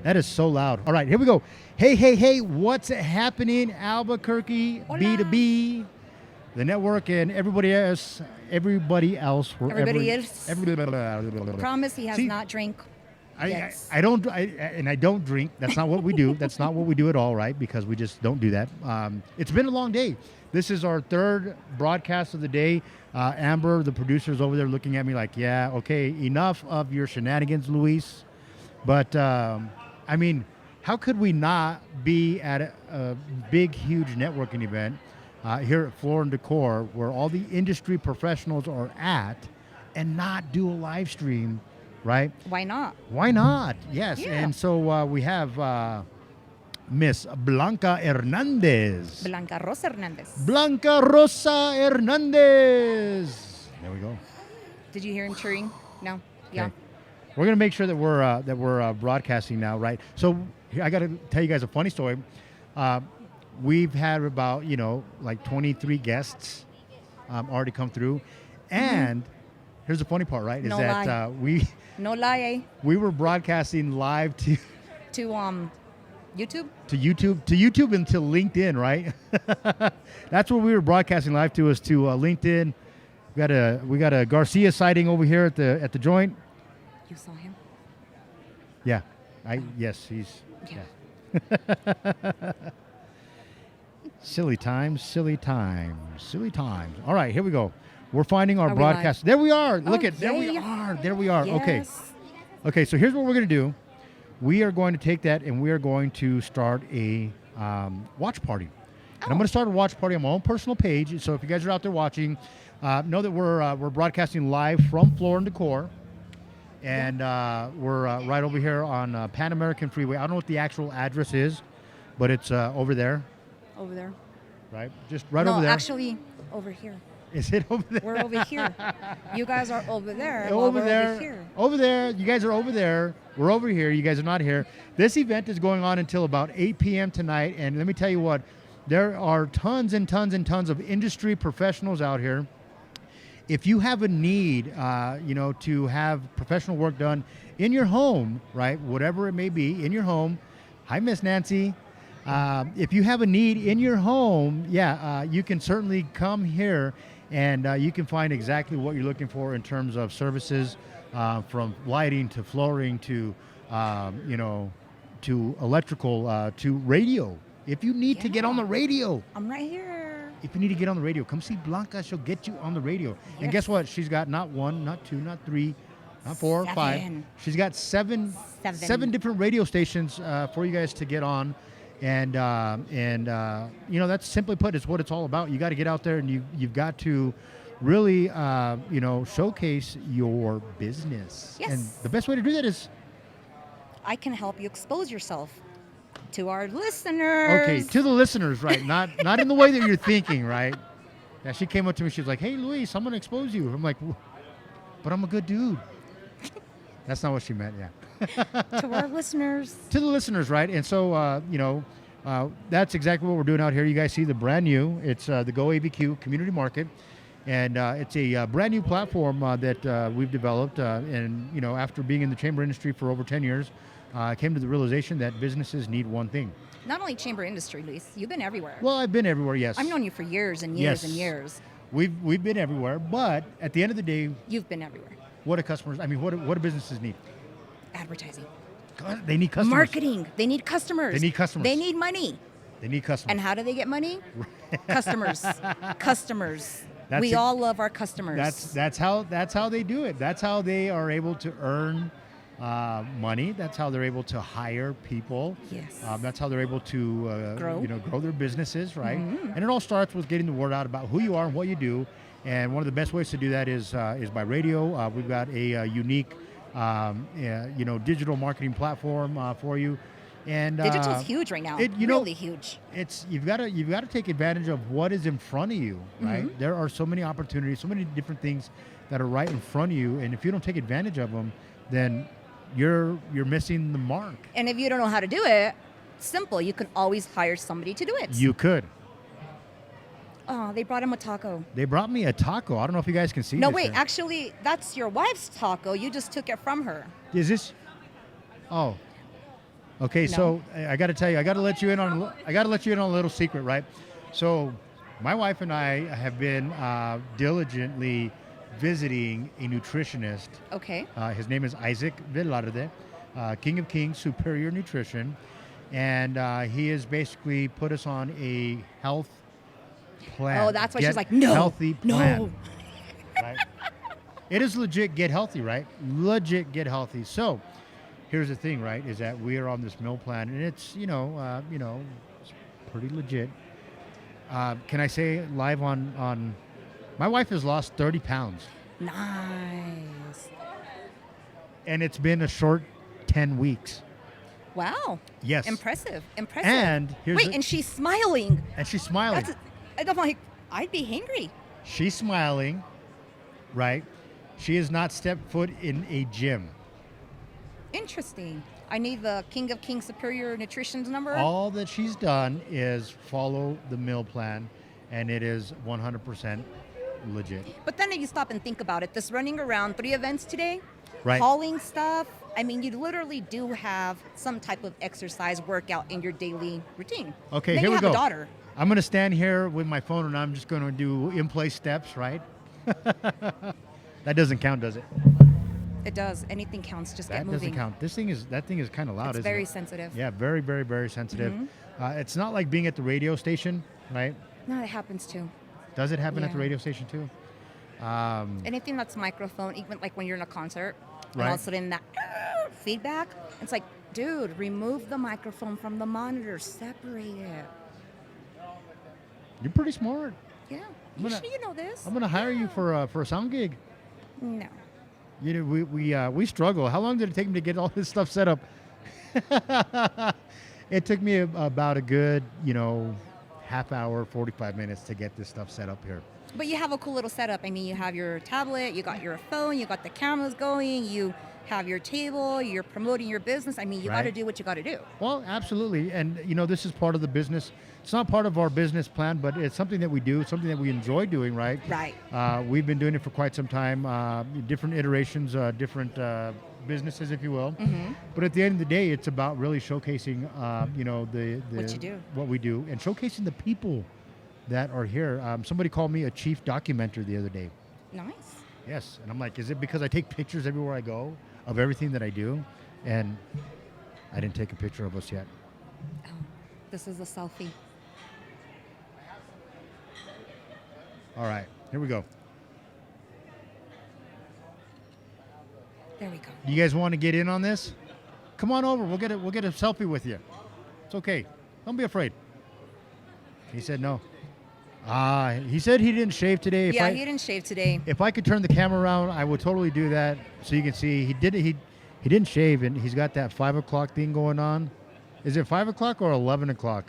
That is so loud. All right, here we go. Hey, what's happening, Albuquerque, Hola. B2B, the network, and everybody else. Everybody else. Promise he has See, not drank. Yes. I don't drink. That's not what we do. That's not what we do at all, right? Because we just don't do that. It's been a long day. This is our third broadcast of the day. Amber, the producer's over there looking at me like, yeah, okay, enough of your shenanigans, Luis. But, I mean, how could we not be at a big, huge networking event here at Floor and Decor where all the industry professionals are at and not do a live stream, right? Why not? Why not? Yes. Yeah. And so we have Miss Blanca Hernandez. Blanca Rosa Hernandez. Blanca Rosa Hernandez. There we go. Did you hear him cheering? No? Yeah. Okay. We're gonna make sure that we're broadcasting now, right? So I got to tell you guys a funny story. We've had about like 23 guests already come through, and here's the funny part, right? Is No that lie. No lie, eh? we were broadcasting live to YouTube? to YouTube and to LinkedIn, right? That's what we were broadcasting live to, is to LinkedIn. We got a Garcia sighting over here at the joint. You saw him? Yeah, yes, he's Yeah. Silly times. All right, here we go. We're finding our Are we broadcast. live? There we are. Look at there we Okay. are. There we are. Yes. Okay. So here's what we're gonna do. We are going to take that and we are going to start a watch party. And I'm going to start a watch party on my own personal page. So if you guys are out there watching, know that we're broadcasting live from Floor and Decor. And we're right over here on Pan American Freeway. I don't know what the actual address is, but it's over there, Over there. right? Just right no, over there. actually, over here. Is it over there? We're over here. You guys are over there. while Over we're there. Over here. Over there. You guys are over there. We're over here. You guys are not here. This event is going on until about 8 p.m. tonight. And let me tell you what, there are tons and tons and tons of industry professionals out here. If you have a need, to have professional work done in your home, right, whatever it may be, in your home. Hi, Miss Nancy. If you have a need in your home, you can certainly come here and you can find exactly what you're looking for in terms of services, from lighting to flooring to, to electrical, to radio. If you need to get on the radio. I'm right here. If you need to get on the radio, come see Blanca. She'll get you on the radio. And Yes. guess what? She's got not one, not two, not three, not four, five. She's got seven different radio stations for you guys to get on. And that's simply put, is what it's all about. You got to get out there and you've got to really, showcase your business. Yes. And the best way to do that is, I can help you expose yourself to our listeners. okay, to the listeners, right? Not in the way that you're thinking, right? Yeah, she came up to me. She was like, "Hey, Luis, I'm gonna expose you." I'm like, "But I'm a good dude." That's not what she meant. Yeah. To our listeners. To the listeners, right? And so, that's exactly what we're doing out here. You guys see the brand new. It's the Go ABQ Community Market, and it's a brand new platform that we've developed. And after being in the chamber industry for over 10 years, I came to the realization that businesses need one thing. Not only chamber industry, Luis. You've been everywhere. Well, I've been everywhere. Yes. I've known you for years and years and Yes. years. We've been everywhere, but at the end of the day, You've been everywhere. what do customers? I mean, what do businesses need? Advertising. They need customers. Marketing. They need customers. They need customers. They need money. They need customers. And how do they get money? Customers. Customers. That's We it. all love our customers. That's how they do it. That's how they are able to earn money. That's how they're able to hire people. Yes. That's how they're able to grow their businesses, right? Mm-hmm. And it all starts with getting the word out about who you are and what you do. And one of the best ways to do that is by radio. We've got a unique digital marketing platform for you. And Digital's huge right now. Really huge. It's you've got to take advantage of what is in front of you, right? Mm-hmm. There are so many opportunities, so many different things that are right in front of you, and if you don't take advantage of them, then you're missing the mark. And if you don't know how to do it, simple. You can always hire somebody to do it. You could. Oh, they brought him a taco. They brought me a taco. I don't know if you guys can see. No, this. Oh, wait. Here. Actually, Actually, that's your wife's taco. You just took it from her. is this? Oh, Okay, No. so I got to tell you, I got to let you in on a little secret, right? So, my wife and I have been diligently visiting a nutritionist. Okay. His name is Isaac Velarde, King of Kings Superior Nutrition, and he has basically put us on a health plan. Oh, that's why Get she's like, no, healthy no. plan, right? It is legit get healthy, right? Legit get healthy. So, here's the thing, right? Is that we are on this meal plan, and it's it's pretty legit. Can I say live on? My wife has lost 30 pounds, Nice. and it's been a short 10 weeks. Wow. Yes. Impressive. And Wait, and she's smiling. and she's smiling. And I'm like, I'd be hangry. She's smiling, right? She has not stepped foot in a gym. Interesting. I need the King of Kings Superior Nutrition's number. All that she's done is follow the meal plan, and it is 100% legit. But then you stop and think about it. This running around 3 events today, Right. hauling stuff. I mean, you literally do have some type of exercise workout in your daily routine. Okay, then here you we have go. a daughter. I'm going to stand here with my phone, and I'm just going to do in-place steps, right? That doesn't count, does it? It does. Anything counts. Just get That moving. doesn't count. That thing is kind of loud, It's isn't very it? sensitive. Yeah, very, very, very sensitive. Mm-hmm. It's not like being at the radio station, right? No, it happens too. Does it happen at the Yeah. radio station too? Anything that's microphone, even like when you're in a concert, and all Right. of a sudden that feedback, it's like, dude, remove the microphone from the monitor, separate it. You're pretty smart. Yeah, I'm gonna- you know this. I'm going to hire you for a sound gig. No. You know, we struggle. How long did it take me to get all this stuff set up? It took me about a good, half hour, 45 minutes to get this stuff set up here. But you have a cool little setup. I mean, you have your tablet, you got your phone, you got the cameras going, you have your table, you're promoting your business. I mean, you got to Right. do what you got to do. Well, absolutely. And, this is part of the business. It's not part of our business plan, but it's something that we do, something that we enjoy doing, right? Right. We've been doing it for quite some time, different iterations, different businesses, if you will. Mm-hmm. But at the end of the day, it's about really showcasing, What you do. what we do, and showcasing the people that are here. Somebody called me a chief documenter the other day. Nice. Yes, and I'm like, is it because I take pictures everywhere I go of everything that I do? And I didn't take a picture of us yet. Oh, this is a selfie. All right, here we go. There we go. You guys want to get in on this? Come on over. We'll get a selfie with you. It's okay. Don't be afraid. He said no. He said he didn't shave today. Yeah, he didn't shave today. If I could turn the camera around, I would totally do that, so you can see he didn't shave, and he's got that 5 o'clock thing going on. Is it 5 o'clock or 11 o'clock?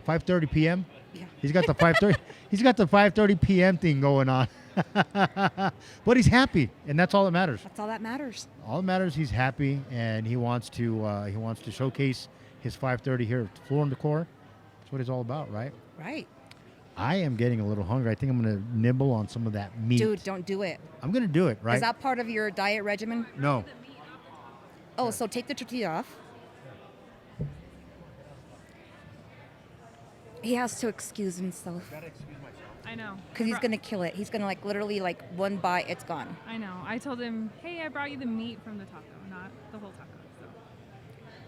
5:30 p.m. Yeah. He's got the 5:30. He's got the 5:30 p.m. thing going on. But he's happy, and that's all that matters. That's all that matters. All that matters, he's happy, and he wants to showcase his 5:30 here at Floor and Decor. That's what it's all about, right? Right. I am getting a little hungry. I think I'm gonna nibble on some of that meat. Dude, don't do it. I'm gonna do it, right? Is that part of your diet regimen? No. Oh, so take the tortilla off. He has to excuse himself I know. because he's going to kill it. He's going to literally one bite, it's gone. I know. I told him, hey, I brought you the meat from the taco, not the whole taco. So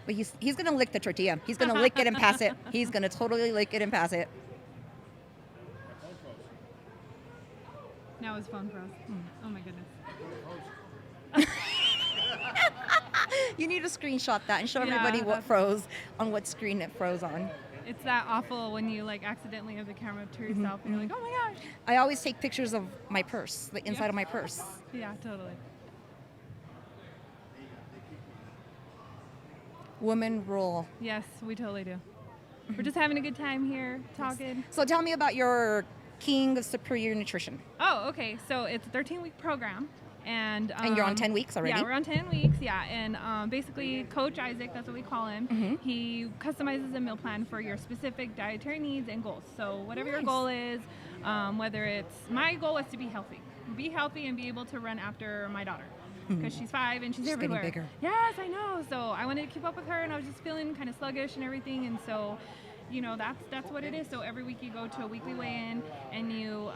But he's going to lick the tortilla. He's going to lick it and pass it. He's going to totally lick it and pass it. now his phone froze. Oh my goodness. You need to screenshot that and show Yeah, everybody what that's- froze, on what screen it froze on. It's that awful when you accidentally have the camera to yourself and you're like, oh my gosh. I always take pictures of my purse, the inside of my purse. Yeah, totally. Women rule. Yes, we totally do. We're just having a good time here, talking. So tell me about your King of Superior Nutrition. Oh, okay. So it's a 13-week program. And you're on 10 weeks already? Yeah, we're on 10 weeks, yeah. And basically, Coach Isaac, that's what we call him, Mm-hmm. he customizes a meal plan for your specific dietary needs and goals. So whatever your Nice. goal is, whether it's, my goal is to be healthy and be able to run after my daughter. because she's 5 and she's She's getting everywhere. bigger. Yes, I know. So I wanted to keep up with her, and I was just feeling kind of sluggish and everything, and so. That's what it is. So every week you go to a weekly weigh-in, and you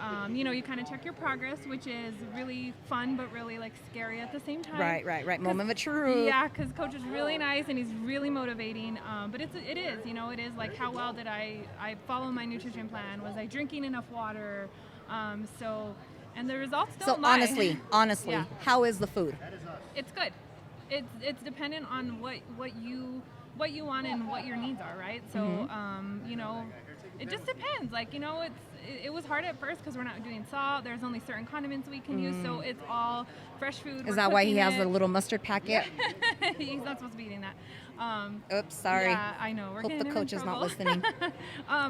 kind of check your progress, which is really fun, but really like scary at the same time. Right. Moment of truth. Yeah, because coach is really nice and he's really motivating. But it is like how well did I follow my nutrition plan? Was I drinking enough water? And the results don't lie. honestly, Yeah. how is the food? It's good. It's dependent on what you want and what your needs are, right? So, it just depends. Like, it was hard at first because we're not doing salt. There's only certain condiments we can use, so it's all fresh food. Is that why he has the little mustard packet? He's not supposed to be eating that. Oops, sorry. Yeah, I know. We're Hope getting the him coach in is not trouble. listening.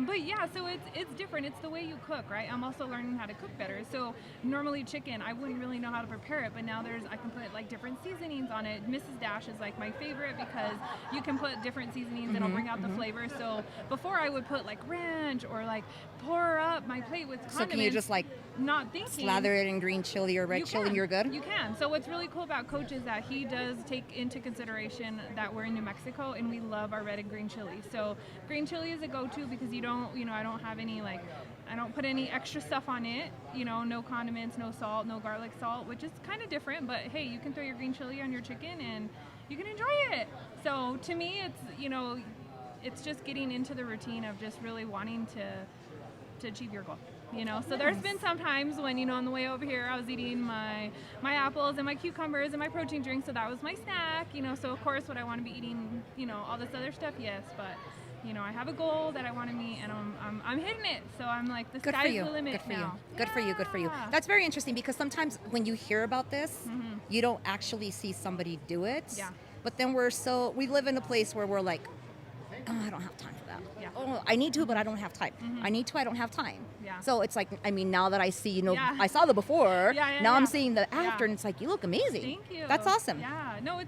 But yeah, so it's different. It's the way you cook, right? I'm also learning how to cook better. So normally chicken, I wouldn't really know how to prepare it, but now I can put like different seasonings on it. Mrs. Dash is like my favorite because you can put different seasonings and it'll bring out the flavor. So before I would put like ranch or like pour up my plate with condiments. So can you just like not thinking, slather it in green chili or red chili and you're good? You can. So what's really cool about Coach is that he does take into consideration that we're in New Mexico and we love our red and green chili. So green chili is a go-to because I don't have any I don't put any extra stuff on it. No condiments, no salt, no garlic salt, which is kind of different. But hey, you can throw your green chili on your chicken and you can enjoy it. So to me, it's just getting into the routine of just really wanting to achieve your goal. So there's been some times when, on the way over here, I was eating my apples and my cucumbers and my protein drink, so that was my snack, so of course would I want to be eating, all this other stuff? Yes, but, I have a goal that I want to meet and I'm hitting it, so I'm like, the sky's the limit now. Good for you. Yeah. That's very interesting because sometimes when you hear about this, you don't actually see somebody do it. Yeah. But then we live in a place where we're like, oh, I don't have time for that. Yeah. Oh, I need to, but I don't have time. I need to, I don't have time. Yeah. So it's like, now that I see, Yeah. I saw the before, Yeah, now I'm yeah. seeing the after, Yeah. and it's like, you look amazing. Thank you. That's awesome. Yeah, no,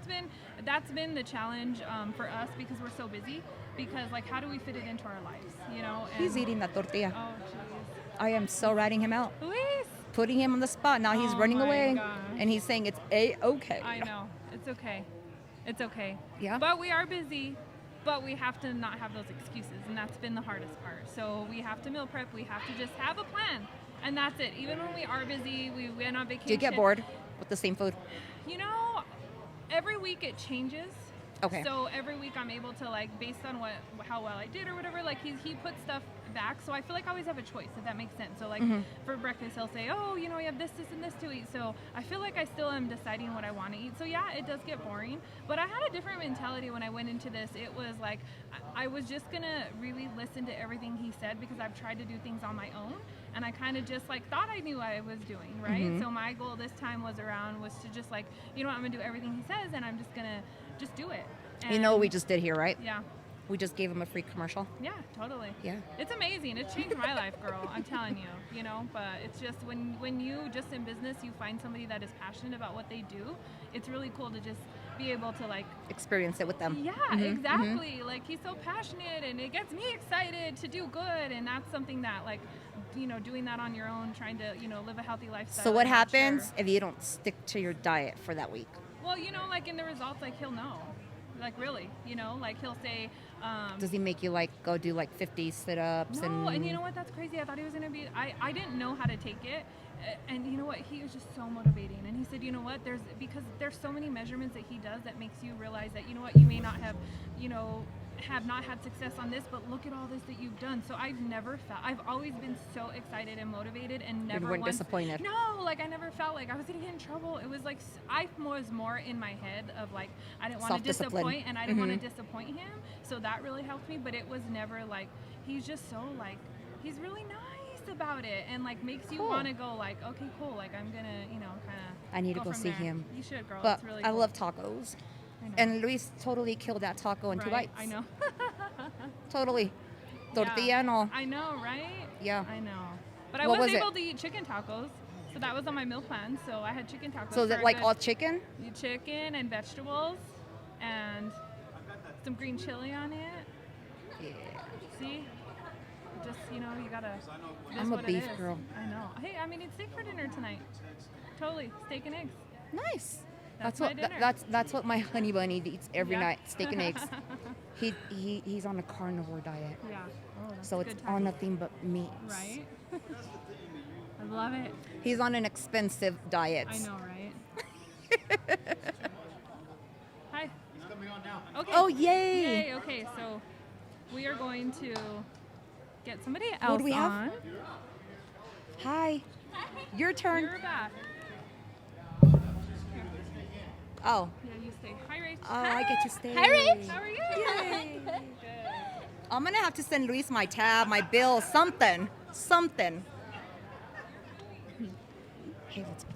that's been the challenge for us because we're so busy. Because how do we fit it into our lives? And, He's eating that tortilla. Oh, jeez. I am so ratting him out. Luis. Putting him on the spot. Now he's Oh running my away. gosh. And he's saying it's A-okay. I know. It's okay. It's okay. Yeah. But we are busy. But we have to not have those excuses, and that's been the hardest part. So we have to meal prep. We have to just have a plan, and that's it. Even when we are busy, we went on vacation. Do you get bored with the same food? Every week it changes. Okay. So every week I'm able to based on how well I did or whatever, he puts stuff back. So I feel like I always have a choice, if that makes sense. So for breakfast he'll say, oh, you have this and this to eat. So I feel like I still am deciding what I want to eat. So yeah, it does get boring. But I had a different mentality when I went into this. It was like I was just gonna really listen to everything he said because I've tried to do things on my own. And I kind of just thought I knew what I was doing, right? So my goal this time was to just I'm gonna do everything he says and I'm just gonna just do it. And You know what we just did here, right? Yeah. We just gave him a free commercial. Yeah, totally. Yeah. It's amazing. It's changed my life, girl. I'm telling you, but it's just when you just in business, you find somebody that is passionate about what they do, it's really cool to just be able to experience it with them. Yeah, exactly. He's so passionate and it gets me excited to do good. And that's something that doing that on your own, trying to, live a healthy lifestyle. So what I'm not happens sure. if you don't stick to your diet for that week? Well, in the results, he'll know. Really, he'll say... Does he make you go do 50 sit-ups? No, and you know what? That's crazy. I thought he was going to be... I didn't know how to take it. And you know what? He was just so motivating. And he said, you know what? Because there's so many measurements that he does that makes you realize that, you know what? You may not have, have not had success on this, but look at all this that you've done. So I've always been so excited and motivated and never You weren't once disappointed. No, I never felt like I was going to get in trouble. It was I was more in my head of I didn't want to Self-discipline. disappoint and I didn't want to disappoint him. So that really helped me, but it was never he's just so he's really nice about it and makes you Cool. want to go okay, cool, I'm going to, kind of I need to go from see there. him. You should, girl. But It's really I cool. love tacos. I know. And Luis totally killed that taco in 2 Right, bites. I know. Totally. Tortilla Yeah. and all. I know, right? Yeah. I know. But I What was was it? able to eat chicken tacos. So that was on my meal plan. So I had chicken tacos. So is it for a all good- chicken? Chicken and vegetables and some green chili on it. Yeah. See? Just, you gotta... it is I'm a what it beef is. girl. I know. Hey, it's steak for dinner tonight. Totally. Steak and eggs. Nice. That's what my dinner. that's what my honey bunny eats every Yeah. night. Steak and eggs. He's on a carnivore diet, Yeah. Oh, that's so a it's good all time. nothing but meat. Right? I love it. He's on an expensive diet. I know, right? Hi. He's coming on now. Okay. Oh, yay! Yay. Okay, so we are going to get somebody else Who do we have? on. Hi. Your turn. You're back. Oh. Yeah, you stay. Hi, Rach. Oh, I get to stay. Hi, Rach. How are you? Yay. Good. I'm gonna have to send Luis my tab, my bill, something. Hey, let's go.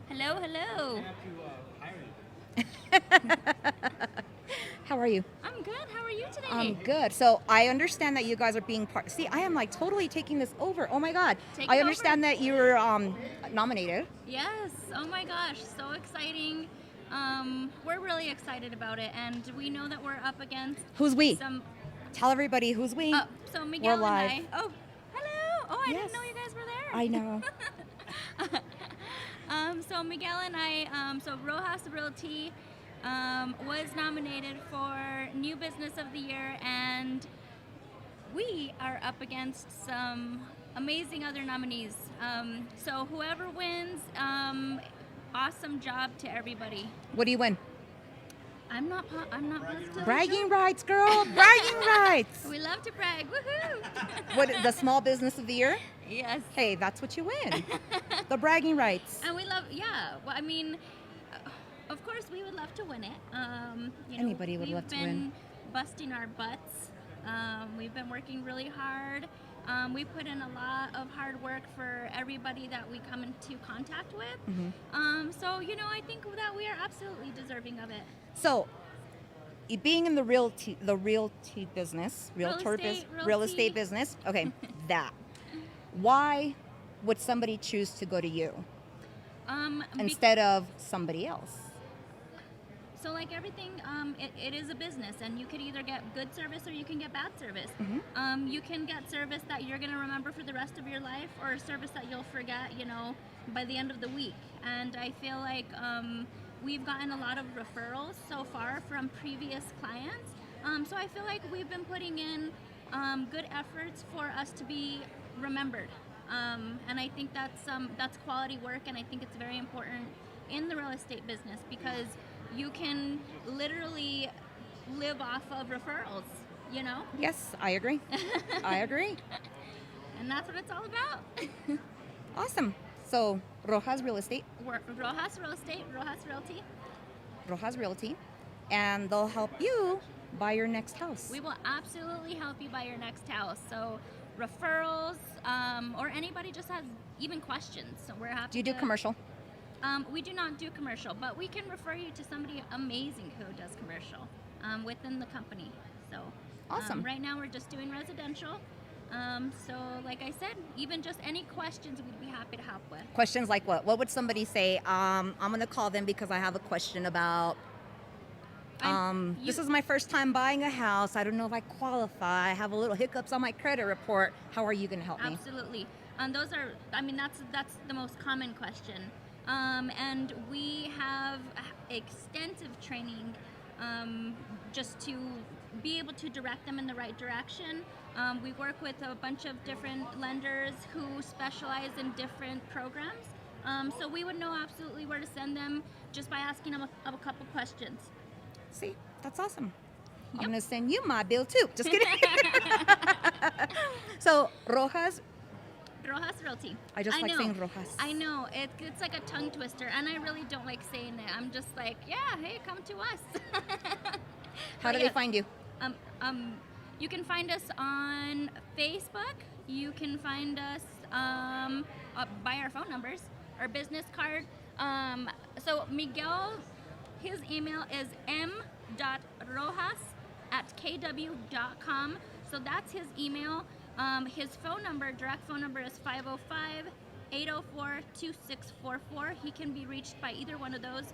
Hello, hello. How are you? I'm good. How are you today? I'm good. So I understand that you guys are being part. See, I am like totally taking this over. Oh my God. Take I it understand that you were nominated. Yes. Oh my gosh, so exciting. We're really excited about it, and we know that we're up against Who's we? some. Tell everybody who's we. So Miguel live. and I. Oh, hello. Oh, I Yes. didn't know you guys were there. I know. So Miguel and I, so Rojas Realty was nominated for New Business of the Year, and we are up against some amazing other nominees. So whoever wins, awesome job to everybody. What do you win? I'm not positive. Bragging rights, girl. Bragging rights. We love to brag. Woohoo! What? The small business of the year? Yes. Hey, that's what you win. The bragging rights. And we love, yeah. Well, I mean, of course, we would love to win it. Anybody would love to win. We've been busting our butts. We've been working really hard. We put in a lot of hard work for everybody that we come into contact with. So, I think that we are absolutely deserving of it. So, being in the realty business, real estate business. Okay, that. Why would somebody choose to go to you instead of somebody else? So like everything, it is a business, and you could either get good service or you can get bad service. You can get service that you're going to remember for the rest of your life, or service that you'll forget, by the end of the week. And I feel like we've gotten a lot of referrals so far from previous clients. So I feel like we've been putting in good efforts for us to be remembered. And I think that's quality work, and I think it's very important in the real estate business, because you can literally live off of referrals, Yes, I agree. I agree. And that's what it's all about. Awesome. So, Rojas Real Estate, We're Rojas Real Estate, Rojas Realty. Rojas Realty, and they'll help you buy your next house. We will absolutely help you buy your next house. So referrals, or anybody just has even questions. So we're happy. Do you do to- commercial? We do not do commercial, but we can refer you to somebody amazing who does commercial within the company. So Awesome. Right now we're just doing residential. So like I said, even just any questions we'd be happy to help with. Questions like what? What would somebody say? I'm going to call them because I have a question about. This is my first time buying a house. I don't know if I qualify. I have a little hiccups on my credit report. How are you going to help me? Absolutely. That's the most common question. And we have extensive training just to be able to direct them in the right direction. We work with a bunch of different lenders who specialize in different programs. So we would know absolutely where to send them just by asking them a couple questions. See, that's awesome. I'm Yep. going to send you my bill too. Just kidding. So, Rojas, Rojas Realty. I just like know. saying Rojas. I know. It's like a tongue twister, and I really don't like saying it. I'm just like, yeah, hey, come to us. How do they find you? You can find us on Facebook. You can find us by our phone numbers, our business card. So Miguel, his email is m.rojas@kw.com. So that's his email. His phone number, direct phone number, is 505-804-2644. He can be reached by either one of those.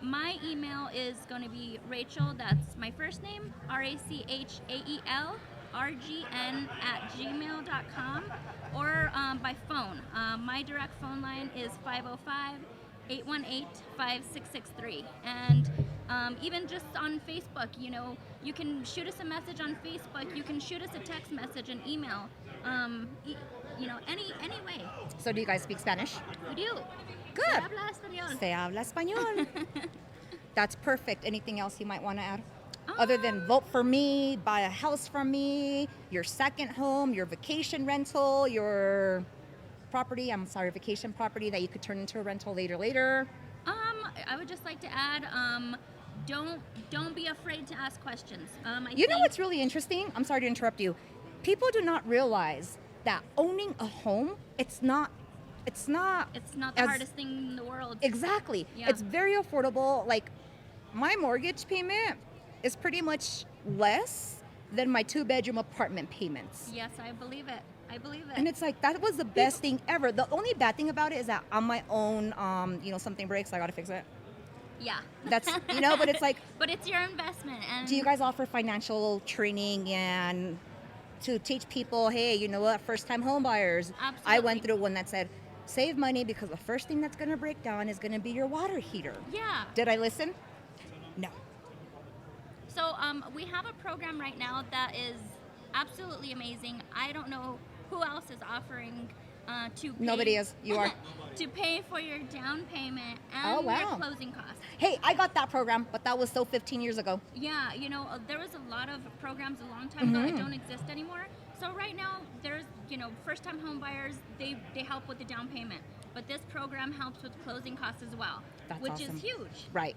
My email is going to be Rachel, that's my first name, RACHAELRGN@gmail.com, or by phone. My direct phone line is 505 818-5663. And even just on Facebook, you can shoot us a message on Facebook. You can shoot us a text message, an email, any way. So do you guys speak Spanish? We do. Good. Se habla español. Se habla español. That's perfect. Anything else you might want to add? Other than vote for me, buy a house from me, your second home, your vacation rental, your vacation property that you could turn into a rental later. I would just like to add, don't be afraid to ask questions. You know what's really interesting? I'm sorry to interrupt you. People do not realize that owning a home, it's not the hardest thing in the world. Exactly. Yeah. It's very affordable. Like, my mortgage payment is pretty much less than my 2-bedroom apartment payments. Yes, I believe it. And it's like, that was the best thing ever. The only bad thing about it is that on my own, something breaks, I gotta fix it. Yeah. That's, but it's like. But it's your investment. And Do you guys offer financial training and to teach people, hey, you know what, first-time home buyers? Absolutely. I went through one that said, save money because the first thing that's gonna break down is gonna be your water heater. Yeah. Did I listen? No. So we have a program right now that is absolutely amazing. I don't know who else is offering to pay, Nobody is. You are. to pay for your down payment Oh, and wow. your closing costs. Hey, I got that program, but that was so 15 years ago. Yeah, there was a lot of programs a long time ago Mm-hmm. that don't exist anymore. So right now, there's, first-time home buyers, they help with the down payment. But this program helps with closing costs as well, That's which awesome. is huge. Right.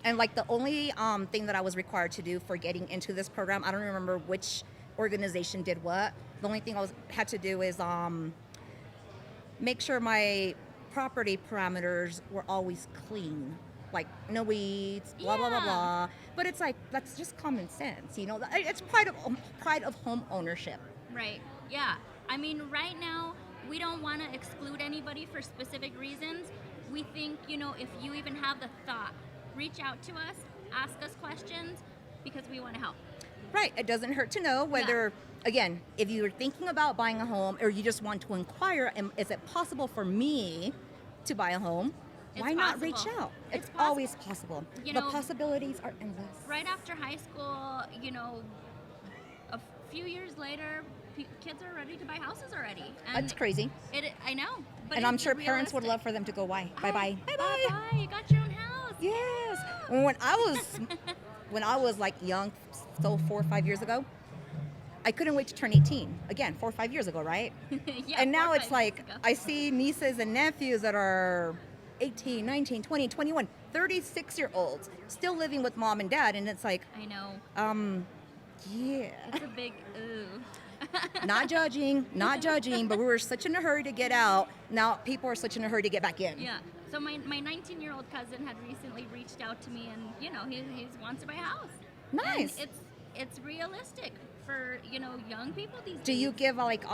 And like the only thing that I was required to do for getting into this program, I don't remember which organization did what. The only thing I had to do is make sure my property parameters were always clean. Like no weeds, blah, blah, blah, Yeah. blah. But it's like, that's just common sense, It's pride of home ownership. Right. Yeah. I mean, right now, we don't want to exclude anybody for specific reasons. We think, if you even have the thought, reach out to us, ask us questions, because we want to help. Right. It doesn't hurt to know whether, again, if you're thinking about buying a home or you just want to inquire, is it possible for me to buy a home? It's Why not possible. reach out? It's possible. always possible. You The know, possibilities are endless. Right after high school, a few years later, kids are ready to buy houses already. And That's crazy. I know. But And I'm it's sure parents would realistic. love for them to go, bye. Bye-bye. Bye-bye. You got your own house. Yes. When I was like young, so 4 or 5 years ago, I couldn't wait to turn 18. Again, 4 or 5 years ago, right? Yeah, And now 4 or it's 5 like, years ago. I see nieces and nephews that are 18, 19, 20, 21, 36-year-olds still living with mom and dad. And it's like, I know. yeah. It's a big ooh. Not judging, but we were such in a hurry to get out. Now people are such in a hurry to get back in. Yeah. So my 19-year-old cousin had recently reached out to me, and he wants to buy a house. Nice. And it's realistic for young people these days. Do you give like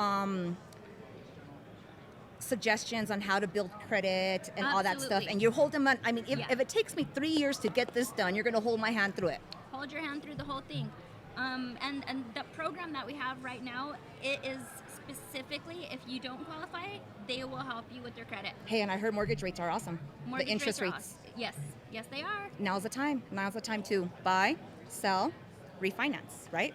suggestions on how to build credit and all that stuff? Absolutely. And you hold them on. I mean, Yeah. if it takes me 3 years to get this done, you're gonna hold my hand through it. Hold your hand through the whole thing. And the program that we have right now, it is specifically, if you don't qualify, they will help you with your credit. Hey, and I heard mortgage rates are awesome. Mortgage the interest rates are rates. awesome. Yes, they are. Now's the time. Now's the time to buy, sell, refinance, right?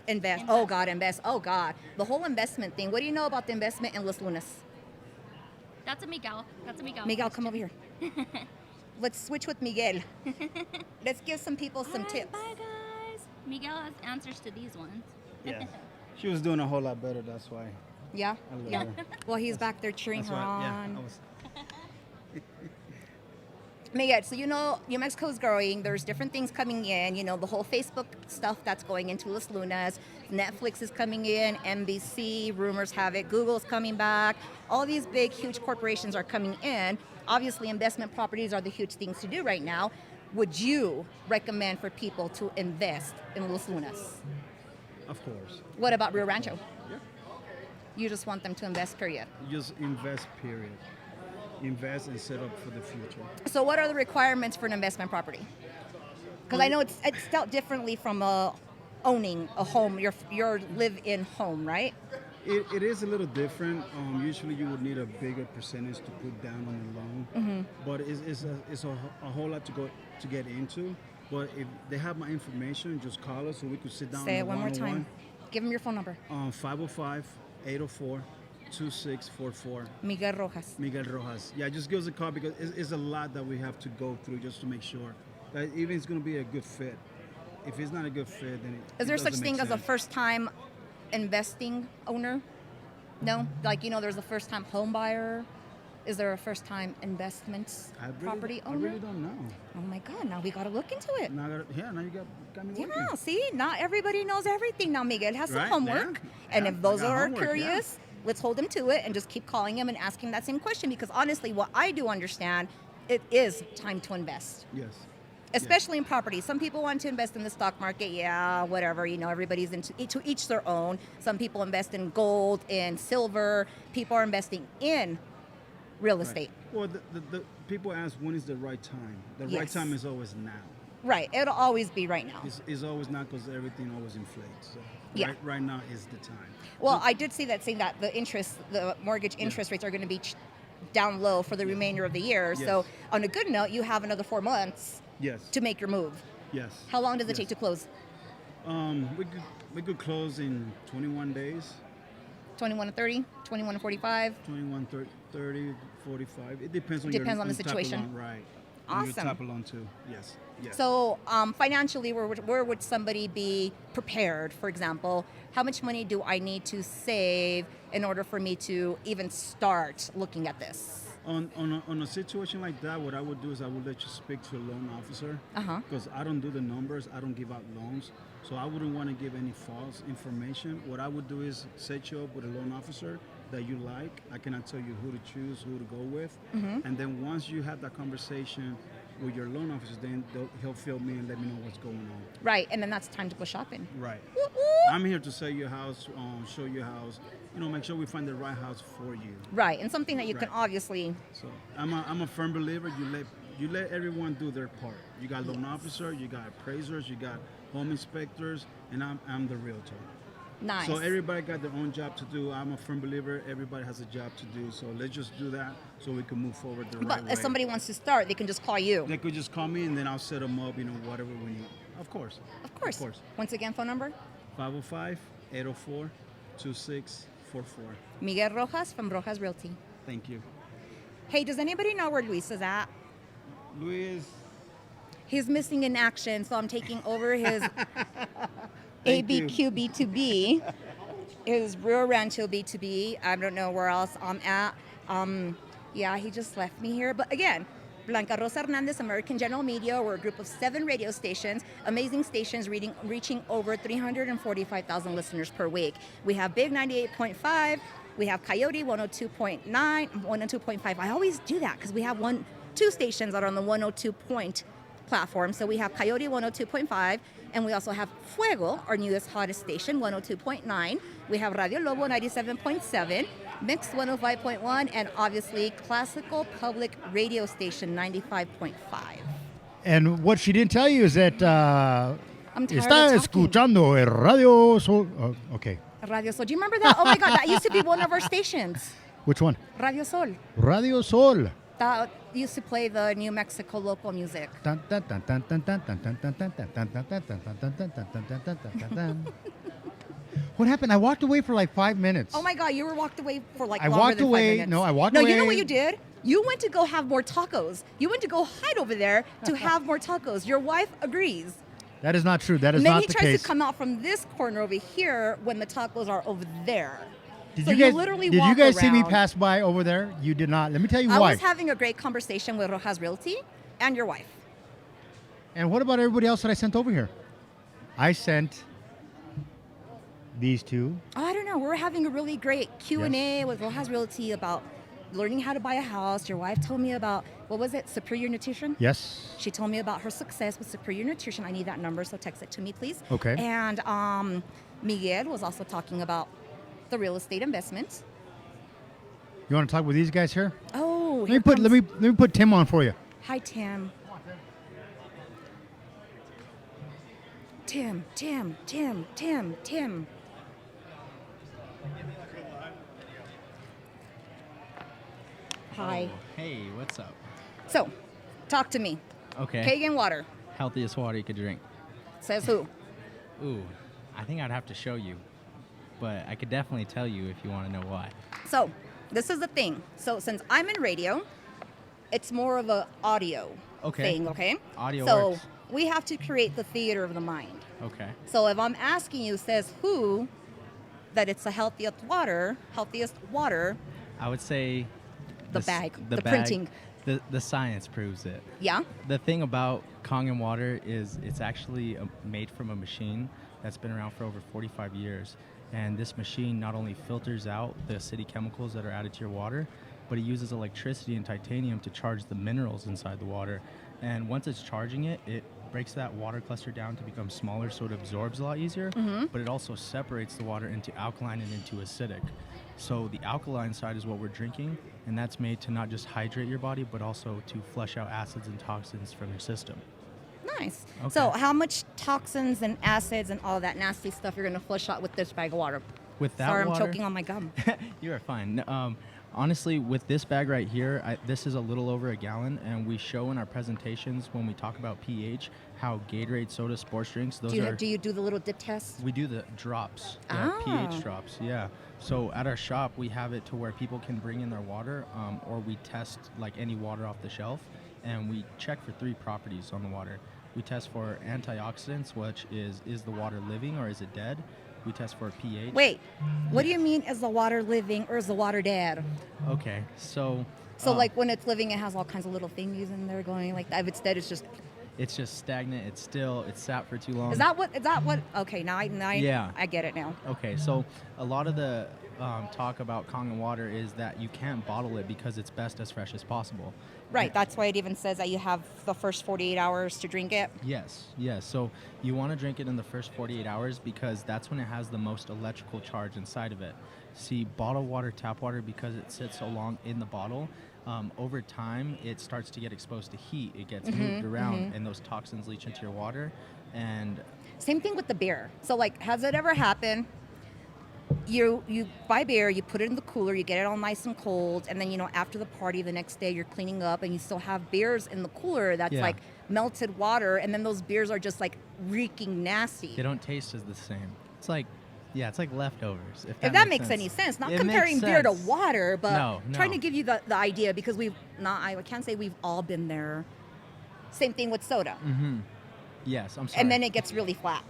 Invest. Oh God, invest. Oh God, the whole investment thing. What do you know about the investment in Los Lunas? That's a Miguel. Miguel, come over here. Let's switch with Miguel. Let's give some people some Hi, tips. Bye, guys. Miguel has answers to these ones. Yeah. She was doing a whole lot better, that's why. Yeah? I love Yeah. her. Well, he's back there cheering That's her why, yeah. on. I was, Miguel, so New Mexico's growing. There's different things coming in. The whole Facebook stuff that's going into Los Lunas. Netflix is coming in. NBC, rumors have it. Google's coming back. All these big, huge corporations are coming in. Obviously, investment properties are the huge things to do right now. Would you recommend for people to invest in Los Lunas? of course. What about Rio Rancho? Yeah. You just want them to invest, period. Just invest, period. Invest and set up for the future. So what are the requirements for an investment property? Because I know it's dealt differently from owning a home, your live-in home, right? It is a little different. Usually, you would need a bigger percentage to put down on the loan, but it's a whole lot to get into. But if they have my information, just call us so we could sit down. Say it one more time. Give them your phone number. 505-804-2644. Miguel Rojas. Miguel Rojas. Yeah, just give us a call because it's a lot that we have to go through just to make sure that even it's going to be a good fit. If it's not a good fit, then Is there such thing as a first-time investing owner? No? Like, there's a first-time home buyer. Is there a first-time investment property owner? I really don't know. Oh my God! Now we got to look into it. Now you got me working. Yeah, see, not everybody knows everything. Now Miguel has some Right, homework, yeah, and yeah, if those I got are homework, curious, let's hold him to it and just keep calling him and asking that same question. Because honestly, what I do understand, it is time to invest. Yes. Especially in property. Some people want to invest in the stock market. Yeah, whatever. Everybody's to each their own. Some people invest in gold, in silver. People are investing in real estate. Well, the people ask when is the right time. The right Yes. time is always now. Right. It'll always be right now. It's always not because everything always inflates. So Yeah. right now is the time. Well, I did see that saying that the mortgage interest rates are going to be down low for the remainder of the year. Yes. So on a good note, you have another 4 months Yes. to make your move. Yes. How long does it Yes. take to close? We could close in 21 days. 21 to 30, 21 to 45. 21, 30, 45. It depends on Depends your on the type of situation. loan, right. And your Awesome. type of loan too. Yes. Yes. So financially, where would somebody be prepared? For example, how much money do I need to save in order for me to even start looking at this? On a situation like that, what I would do is I would let you speak to a loan officer. Because I don't do the numbers, I don't give out loans. So I wouldn't want to give any false information. What I would do is set you up with a loan officer that you like. I cannot tell you who to choose, who to go with. And then once you have that conversation with your loan officer, then he'll fill me and let me know what's going on. Right, and then that's time to go shopping. Right. I'm here to sell your house, show your house, make sure we find the right house for you. Right, and something that you can Right. obviously. So I'm a firm believer. You let everyone do their part. You got loan officer, you got appraisers, you got home inspectors, and I'm the realtor. Nice. So everybody got their own job to do. I'm a firm believer. Everybody has a job to do. So let's just do that so we can move forward the right But way. if somebody wants to start, they can just call you. They could just call me and then I'll set them up, whatever we need. Of course. Of course. Of course. Once again, phone number? 505-804-2644. Miguel Rojas from Rojas Realty. Thank you. Hey, does anybody know where Luis is at? Luis. He's missing in action, so I'm taking over his Thank you. ABQ B2B, his Rio Rancho B2B. I don't know where else I'm at. Yeah, he just left me here. But again, Blanca Rosa Hernandez, American General Media. We're a group of 7 radio stations, amazing stations reaching over 345,000 listeners per week. We have Big 98.5. We have Coyote 102.9, 102.5. I always do that because we have 2 stations that are on the 102 point platform. So we have Coyote 102.5, and we also have Fuego, our newest, hottest station, 102.9. We have Radio Lobo 97.7, Mix 105.1, and obviously Classical Public Radio Station 95.5. And what she didn't tell you is that I'm tired está of talking. escuchando el radio. Okay. Radio Sol. Do you remember that? Oh my God, that used to be one of our stations. Which one? Radio Sol. Radio Sol. That used to play the New Mexico local music. What happened? I walked away for like 5 minutes. Oh my God, you were walked away for like I longer walked than 5 away. minutes. No, I walked No, away. you know what you did? You went to go have more tacos. You went to go hide over there to have more tacos. Your wife agrees. That is not true. That is And then not he the tries case. to come out from this corner over here when the tacos are over there. Did So you you guys, literally did you walk guys see me around. pass by over there? You did not. Let me tell you I why. was having a great conversation with Rojas Realty and your wife. And what about everybody else that I sent over here? I sent these 2. Oh, I don't know. We're having a really great Q&A with Rojas Realty about learning how to buy a house. Your wife told me about, what was it, Superior Nutrition? Yes. She told me about her success with Superior Nutrition. I need that number, so text it to me, please. Okay. And Miguel was also talking about the real estate investment. You want to talk with these guys here? Oh, Let me put Tim on for you. Hi, Tim. Tim. Hi. Oh, hey, what's up? So, talk to me. Okay. Kangen water. Healthiest water you could drink. Says who? Ooh, I think I'd have to show you, but I could definitely tell you if you want to know why. So, this is the thing. So, since I'm in radio, it's more of a audio thing, okay? Audio so, works. we have to create the theater of the mind. Okay. So, if I'm asking you, says who, that it's the healthiest water, I would say the s- bag, the bag, printing. The science proves it. Yeah? The thing about Kangen water is it's actually made from a machine that's been around for over 45 years. And this machine not only filters out the acidic chemicals that are added to your water, but it uses electricity and titanium to charge the minerals inside the water. And once it's charging it, it breaks that water cluster down to become smaller so it absorbs a lot easier, but it also separates the water into alkaline and into acidic. So the alkaline side is what we're drinking, and that's made to not just hydrate your body, but also to flush out acids and toxins from your system. Nice. Okay. So, how much toxins and acids and all that nasty stuff you're going to flush out with this bag of water? With that Sorry, water, I'm choking on my gum. you are fine. Honestly, with this bag right here, this is a little over a gallon, and we show in our presentations when we talk about pH how Gatorade soda sports drinks. Those Do you do the little dip test? we do the drops, the Ah. pH drops. Yeah. So at our shop, we have it to where people can bring in their water, or we test like any water off the shelf, and we check for 3 properties on the water. We test for antioxidants, which is the water living or is it dead? We test for pH. Wait, what do you mean is the water living or is the water dead? Okay, so. So like when it's living, it has all kinds of little thingies in there going like that. If it's dead, it's just. It's just stagnant. It's still. It's sat for too long. Is that what? Okay, now Yeah. I get it now. Okay, so a lot of the talk about Kangen water is that you can't bottle it because it's best as fresh as possible. Right. That's why it even says that you have the first 48 hours to drink it. Yes. So you want to drink it in the first 48 hours because that's when it has the most electrical charge inside of it. See, bottled water, tap water, because it sits so long in the bottle, over time it starts to get exposed to heat. It gets moved around, and those toxins leach into your water. And Same thing with the beer. So like, has it ever happened? You buy beer, you put it in the cooler, you get it all nice and cold, and then after the party the next day you're cleaning up and you still have beers in the cooler that's Yeah. like melted water, and then those beers are just like reeking nasty. they don't taste as the same. It's like leftovers. If that makes any sense. Not It comparing makes beer to sense. water, but No. trying to give you the idea, because I can't say we've all been there. Same thing with soda. Yes, I'm sorry. And then it gets really flat.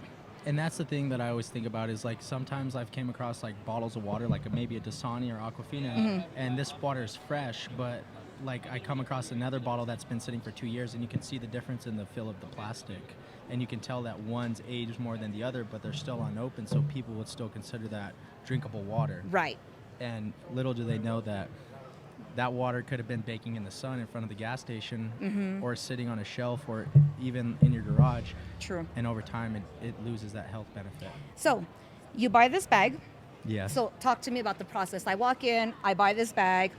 And that's the thing that I always think about is like sometimes I've came across like bottles of water, like maybe a Dasani or Aquafina, and this water is fresh, but like I come across another bottle that's been sitting for 2 years, and you can see the difference in the feel of the plastic, and you can tell that one's aged more than the other, but they're still unopened, so people would still consider that drinkable water. Right. And little do they know that that water could have been baking in the sun in front of the gas station, or sitting on a shelf, or even in your garage. True. And over time, it loses that health benefit. So you buy this bag. Yes. So talk to me about the process. I walk in, I buy this bag,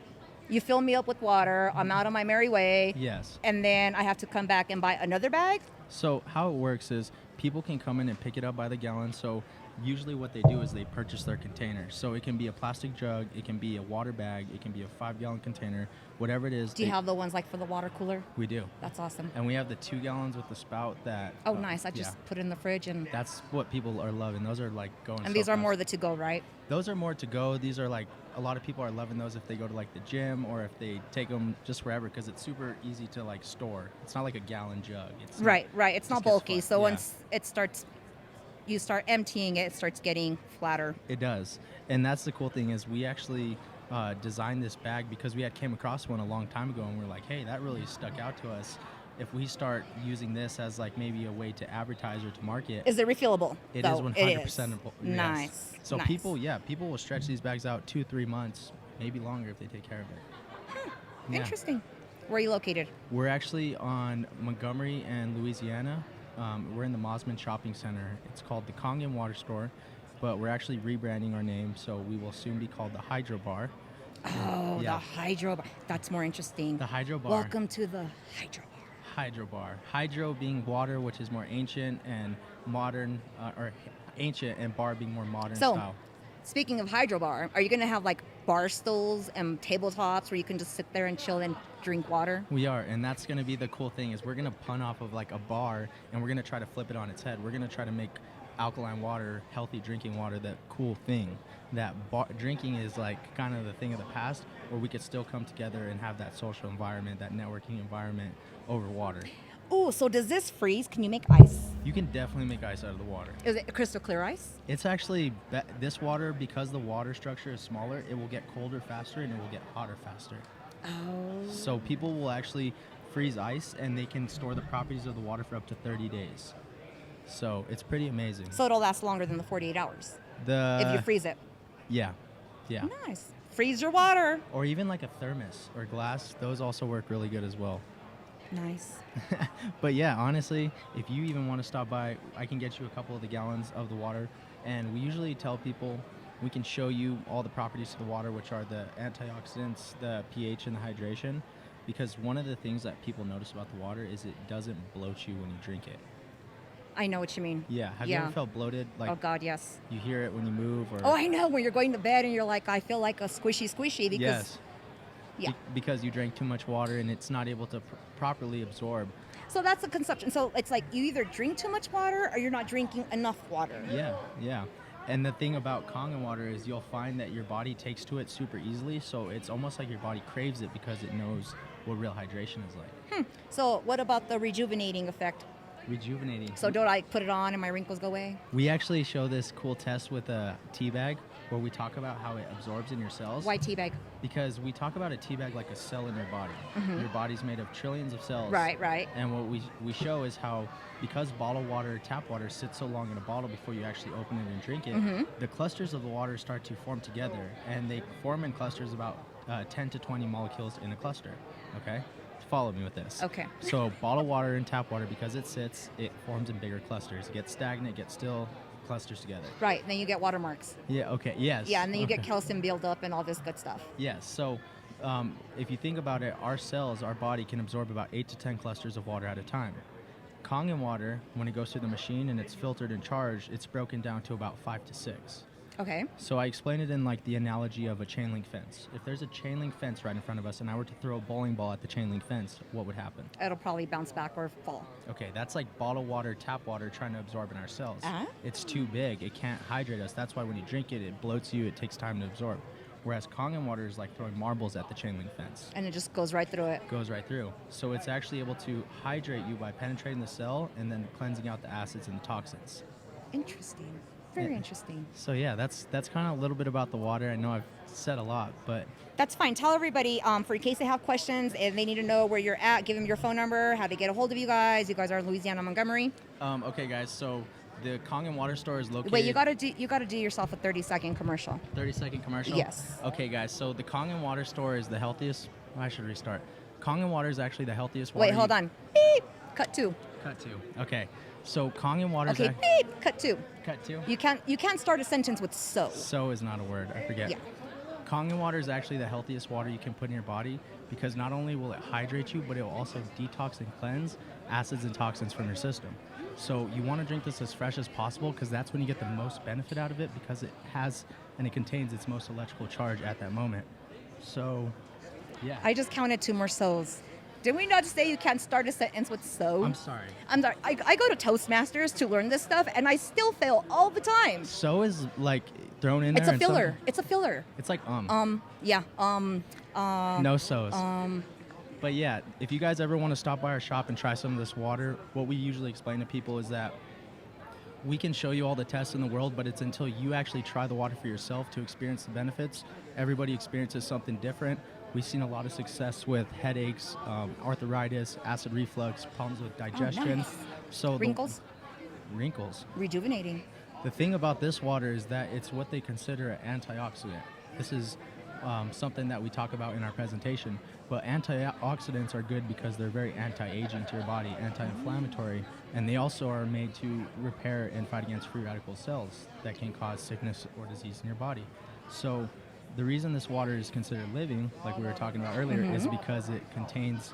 you fill me up with water, I'm out on my merry way. Yes. And then I have to come back and buy another bag? So how it works is people can come in and pick it up by the gallon. So usually what they do is they purchase their container. So it can be a plastic jug, it can be a water bag, it can be a 5-gallon container, whatever it is. Do you have the ones like for the water cooler? We do. That's awesome. And we have the 2 gallons with the spout that. Oh, nice. I just put it in the fridge and. That's what people are loving. Those are like going. And so these are fast. more the to go, right? Those are more to go. These are like a lot of people are loving those if they go to like the gym or if they take them just wherever, because it's super easy to like store. It's not like a gallon jug. It's Right. It's not just gets bulky. flat. So Yeah. once you start emptying it, it starts getting flatter. It does. And that's the cool thing is we actually designed this bag because we had came across one a long time ago, and we're like, hey, that really stuck out to us. If we start using this as like maybe a way to advertise or to market, Is it refillable? it though? is 100%. Yes. Nice. So Nice. people will stretch these bags out 2-3 months, maybe longer if they take care of it. Yeah. Interesting. Where are you located? We're actually on Montgomery and Louisiana. We're in the Mosman Shopping Center. It's called the Kangen Water Store, but we're actually rebranding our name, so we will soon be called the Hydro Bar. Oh, Yeah. the Hydro Bar. That's more interesting. The Hydro Bar. Welcome to the Hydro Bar. Hydro Bar. Hydro being water, which is more ancient and modern, or ancient, and bar being more modern So, style. speaking of Hydro Bar, are you going to have like bar stools and tabletops where you can just sit there and chill and drink water? We are, and that's going to be the cool thing is we're going to pun off of like a bar, and we're going to try to flip it on its head. We're going to try to make alkaline water, healthy drinking water, that cool thing. That drinking is like kind of the thing of the past, where we could still come together and have that social environment, that networking environment over water. Oh, so does this freeze? Can you make ice? You can definitely make ice out of the water. Is it crystal clear ice? It's actually, this water, because the water structure is smaller, it will get colder faster and it will get hotter faster. Oh. So people will actually freeze ice and they can store the properties of the water for up to 30 days. So it's pretty amazing. So it'll last longer than the 48 hours if you freeze it. Yeah. Yeah. Nice. Freeze your water. Or even like a thermos or glass, those also work really good as well. Nice. But yeah, honestly, if you even want to stop by, I can get you a couple of the gallons of the water. And we usually tell people we can show you all the properties of the water, which are the antioxidants, the pH, and the hydration. Because one of the things that people notice about the water is it doesn't bloat you when you drink it. I know what you mean. Yeah. Have you ever felt bloated? Like, oh, God, yes. You hear it when you move? Or Oh, I know. When you're going to bed and you're like, I feel like a squishy because... Yes. Yeah. Because you drank too much water and it's not able to properly absorb. So that's a consumption. So it's like you either drink too much water or you're not drinking enough water. Yeah, yeah. And the thing about Kangen water is you'll find that your body takes to it super easily. So it's almost like your body craves it because it knows what real hydration is like. So what about the rejuvenating effect? Rejuvenating. So don't I put it on and my wrinkles go away? We actually show this cool test with a tea bag where we talk about how it absorbs in your cells. Why tea bag? Because we talk about a tea bag like a cell in your body. Your body's made of trillions of cells. Right. And what we show is how, because bottled water, tap water sits so long in a bottle before you actually open it and drink it, the clusters of the water start to form together, and they form in clusters about 10 to 20 molecules in a cluster. Okay? Follow me with this. Okay. So bottled water and tap water, because it sits, it forms in bigger clusters. It gets stagnant, gets still, clusters together. Right. And then you get watermarks. Yeah. Okay. Yes. Yeah, and then you get calcium buildup and all this good stuff. Yes. So if you think about it, our cells, our body can absorb about 8 to 10 clusters of water at a time. Kangen water, when it goes through the machine and it's filtered and charged, it's broken down to about 5 to 6. Okay. So I explained it in like the analogy of a chain link fence. If there's a chain link fence right in front of us and I were to throw a bowling ball at the chain link fence, what would happen? It'll probably bounce back or fall. Okay, that's like bottled water, tap water trying to absorb in our cells. It's too big. It can't hydrate us. That's why when you drink it, it bloats you. It takes time to absorb. Whereas Kangen water is like throwing marbles at the chain link fence. And it just goes right through it. Goes right through. So it's actually able to hydrate you by penetrating the cell and then cleansing out the acids and the toxins. Interesting. Very interesting. So yeah, that's kind of a little bit about the water. I know I've said a lot, but that's fine. Tell everybody, for in case they have questions and they need to know where you're at, give them your phone number, how to get a hold of you guys. You guys are in Louisiana, Montgomery. Okay, guys. So the Kangen water store is located. Wait, you gotta do yourself a 30-second commercial. 30-second commercial. Yes. Okay, guys. So the Kangen water store is the healthiest. I should restart. Kangen water is actually the healthiest water. Wait, hold on. Beep. Cut 2. Cut 2. Okay. So Kangen water is. Okay. Beep. Cut 2. Cut 2. You can't start a sentence with so. So is not a word. I forget. Yeah. Kangen water is actually the healthiest water you can put in your body because not only will it hydrate you, but it will also detox and cleanse acids and toxins from your system. So you want to drink this as fresh as possible because that's when you get the most benefit out of it because it has and it contains its most electrical charge at that moment. So, yeah. I just counted 2 more so's. Did we not say you can't start a sentence with so? I'm sorry. I go to Toastmasters to learn this stuff, and I still fail all the time. So is like thrown in there. It's a filler. It's a filler. It's like Yeah. No so's. But yeah, if you guys ever want to stop by our shop and try some of this water, what we usually explain to people is that we can show you all the tests in the world, but it's until you actually try the water for yourself to experience the benefits. Everybody experiences something different. We've seen a lot of success with headaches, arthritis, acid reflux, problems with digestion. Oh, nice. So wrinkles? Wrinkles. Rejuvenating. The thing about this water is that it's what they consider an antioxidant. This is something that we talk about in our presentation. But antioxidants are good because they're very anti-aging to your body, anti-inflammatory, and they also are made to repair and fight against free radical cells that can cause sickness or disease in your body. So the reason this water is considered living, like we were talking about earlier, is because it contains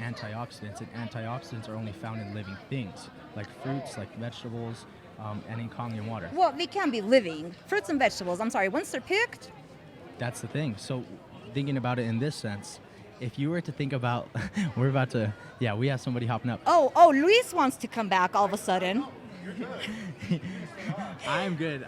antioxidants, and antioxidants are only found in living things, like fruits, like vegetables, and in Kangen water. Well, they can be living. Fruits and vegetables, I'm sorry, once they're picked, that's the thing. So thinking about it in this sense, if you were to think about, we have somebody hopping up. Oh, Luis wants to come back all of a sudden. I'm good.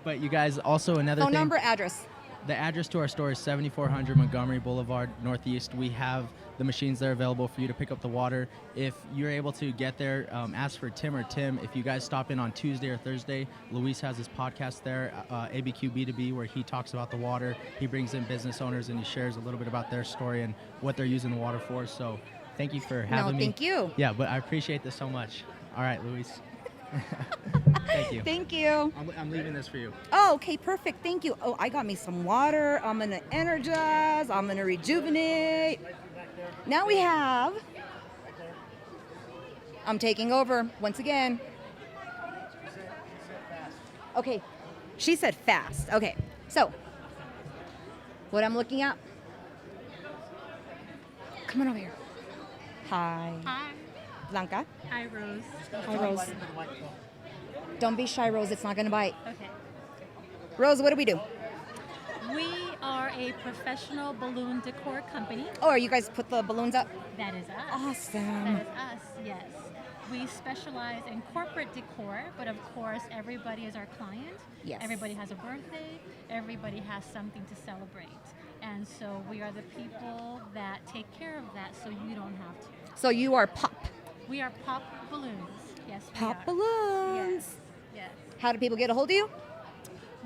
But you guys, also another Phone thing. number, address. The address to our store is 7400 Montgomery Boulevard, Northeast. We have the machines there available for you to pick up the water. If you're able to get there, ask for Tim or Tim. If you guys stop in on Tuesday or Thursday, Luis has his podcast there, ABQ B2B, where he talks about the water. He brings in business owners and he shares a little bit about their story and what they're using the water for. So thank you for having me. No, thank you. Yeah, but I appreciate this so much. All right, Luis. Thank you. Thank you. I'm leaving this for you. Oh, okay, perfect. Thank you. Oh, I got me some water. I'm going to energize. I'm going to rejuvenate. Now we have... I'm taking over once again. Okay, she said fast. Okay, so what I'm looking at... Come on over here. Hi. Hi. Blanca. Hi, Rose. Hi, Rose. Don't be shy, Rose. It's not going to bite. Okay. Rose, what do we do? We are a professional balloon decor company. Oh, are you guys put the balloons up? That is us. Awesome. That is us, yes. We specialize in corporate decor, but of course, everybody is our client. Yes. Everybody has a birthday. Everybody has something to celebrate. And so we are the people that take care of that so you don't have to. So you are Pop. We are Pop Balloons. Yes, we Pop are. Balloons. Yes. Yes. How do people get a hold of you?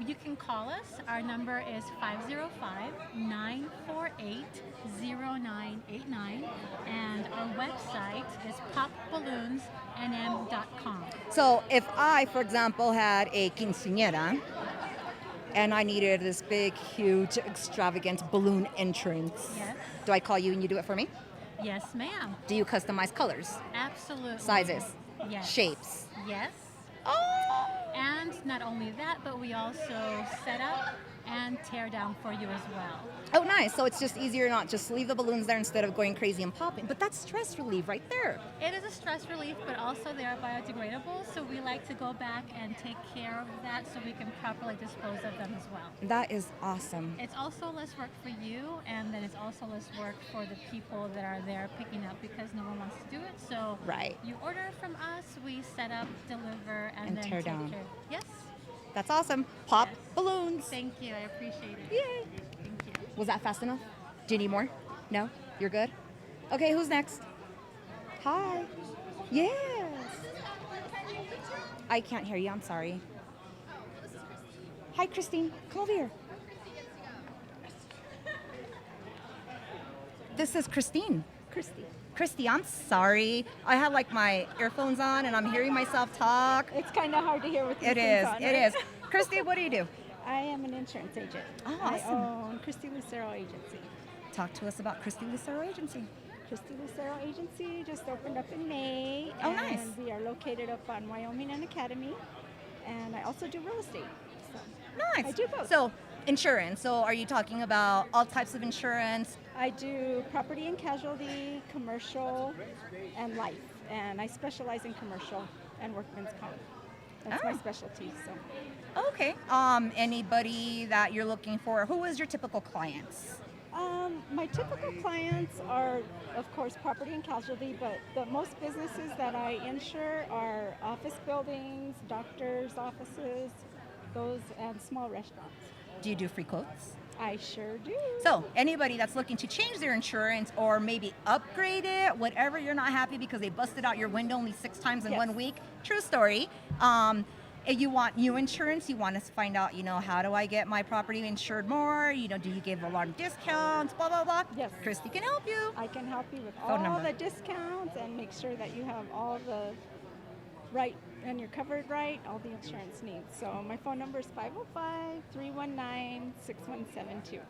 You can call us. Our number is 505-948-0989, and our website is popballoonsnm.com. So if I, for example, had a quinceañera and I needed this big, huge, extravagant balloon entrance, Yes. do I call you and you do it for me? Yes, ma'am. Do you customize colors, Absolutely. sizes, Yes. shapes? Yes. Oh! And not only that, but we also set up and tear down for you as well. Oh, nice. So it's just easier not just leave the balloons there instead of going crazy and popping. But that's stress relief right there. It is a stress relief, but also they are biodegradable, so we like to go back and take care of that so we can properly dispose of them as well. That is awesome. It's also less work for you, and then it's also less work for the people that are there picking up because no one wants to do it. So Right. you order from us, we set up, deliver, and then tear take down. care. Yes. That's awesome. Pop Yes. balloons. Thank you. I appreciate it. Yay. Thank you. Was that fast enough? Do you need more? No? You're good? Okay, who's next? Hi. Yes. I can't hear you. I'm sorry. Hi, Christine. Come over here. This is Christine. Christy, I'm sorry. I have like my earphones on and I'm hearing myself talk. It's kind of hard to hear with these It things is. on, It right? is. Christy, what do you do? I am an insurance agent. Oh, awesome. I own Christy Lucero Agency. Talk to us about Christy Lucero Agency. Christy Lucero Agency just opened up in May. Oh, and nice. we are located up on Wyoming and Academy. And I also do real estate. So Nice. I do both. So, insurance. So, are you talking about all types of insurance? I do property and casualty, commercial, and life. And I specialize in commercial and workman's comp. That's my Oh. specialty. So Okay. Anybody that you're looking for? Who is your typical clients? my typical clients are, of course, property and casualty, but the most businesses that I insure are office buildings, doctors' offices, those, and small restaurants. Do you do free quotes? I sure do. So, anybody that's looking to change their insurance or maybe upgrade it, whatever, you're not happy because they busted out your window only 6 times in Yes. 1 week. True story. If you want new insurance, you want to find out, how do I get my property insured more? Do you give alarm discounts, blah, blah, blah? Yes. Christy can help you. I can help you with Phone all number. the discounts and make sure that you have all the right and you're covered right, all the insurance needs. So my phone number is 505-319-6172.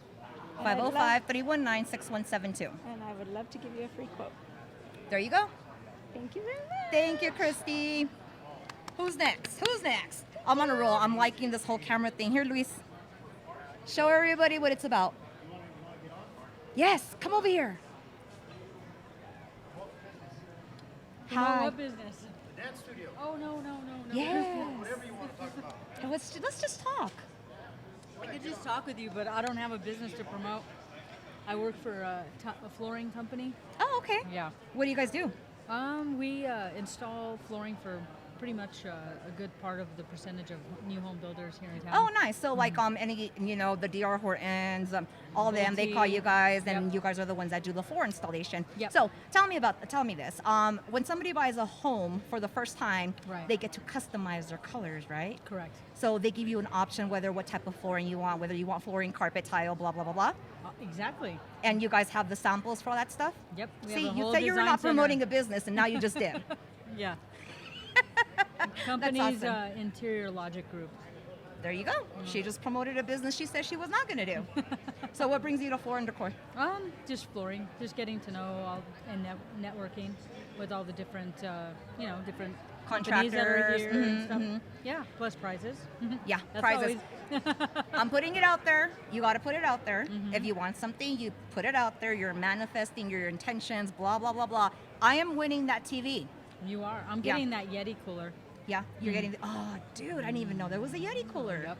505-319-6172. And I would love to give you a free quote. There you go. Thank you very much. Thank you, Christy. Who's next? I'm on a roll. I'm liking this whole camera thing. Here, Luis. Show everybody what it's about. Yes, come over here. Hi. What business? Dance studio. Oh, no. Yes. Let's just talk. I could just talk with you, but I don't have a business to promote. I work for a flooring company. Oh, okay. Yeah. What do you guys do? We install flooring for pretty much a good part of the percentage of new home builders here in town. Oh, nice. So like any the DR Hortons, all of them, they call you guys, and Yep. you guys are the ones that do the floor installation. Yep. So tell me this. When somebody buys a home for the first time, Right. they get to customize their colors, right? Correct. So they give you an option what type of flooring you want, whether you want flooring, carpet, tile, blah blah blah blah. Exactly. And you guys have the samples for all that stuff. Yep. We See, have a you whole said you were design not center. promoting a business, and now you just did. Yeah. Company's awesome. Interior Logic Group. There you go. She just promoted a business she said she was not going to do. So what brings you to Floor and Decor? Just flooring, just getting to know all and networking with all the different, different companies that are Contractors, here and stuff. Yeah, plus prizes. Yeah, That's prizes. always- I'm putting it out there. You got to put it out there. If you want something, you put it out there. You're manifesting your intentions, blah, blah, blah, blah. I am winning that TV. You are. I'm Yeah. getting that Yeti cooler. Yeah, you're getting oh, dude, I didn't even know there was a Yeti cooler. Yep.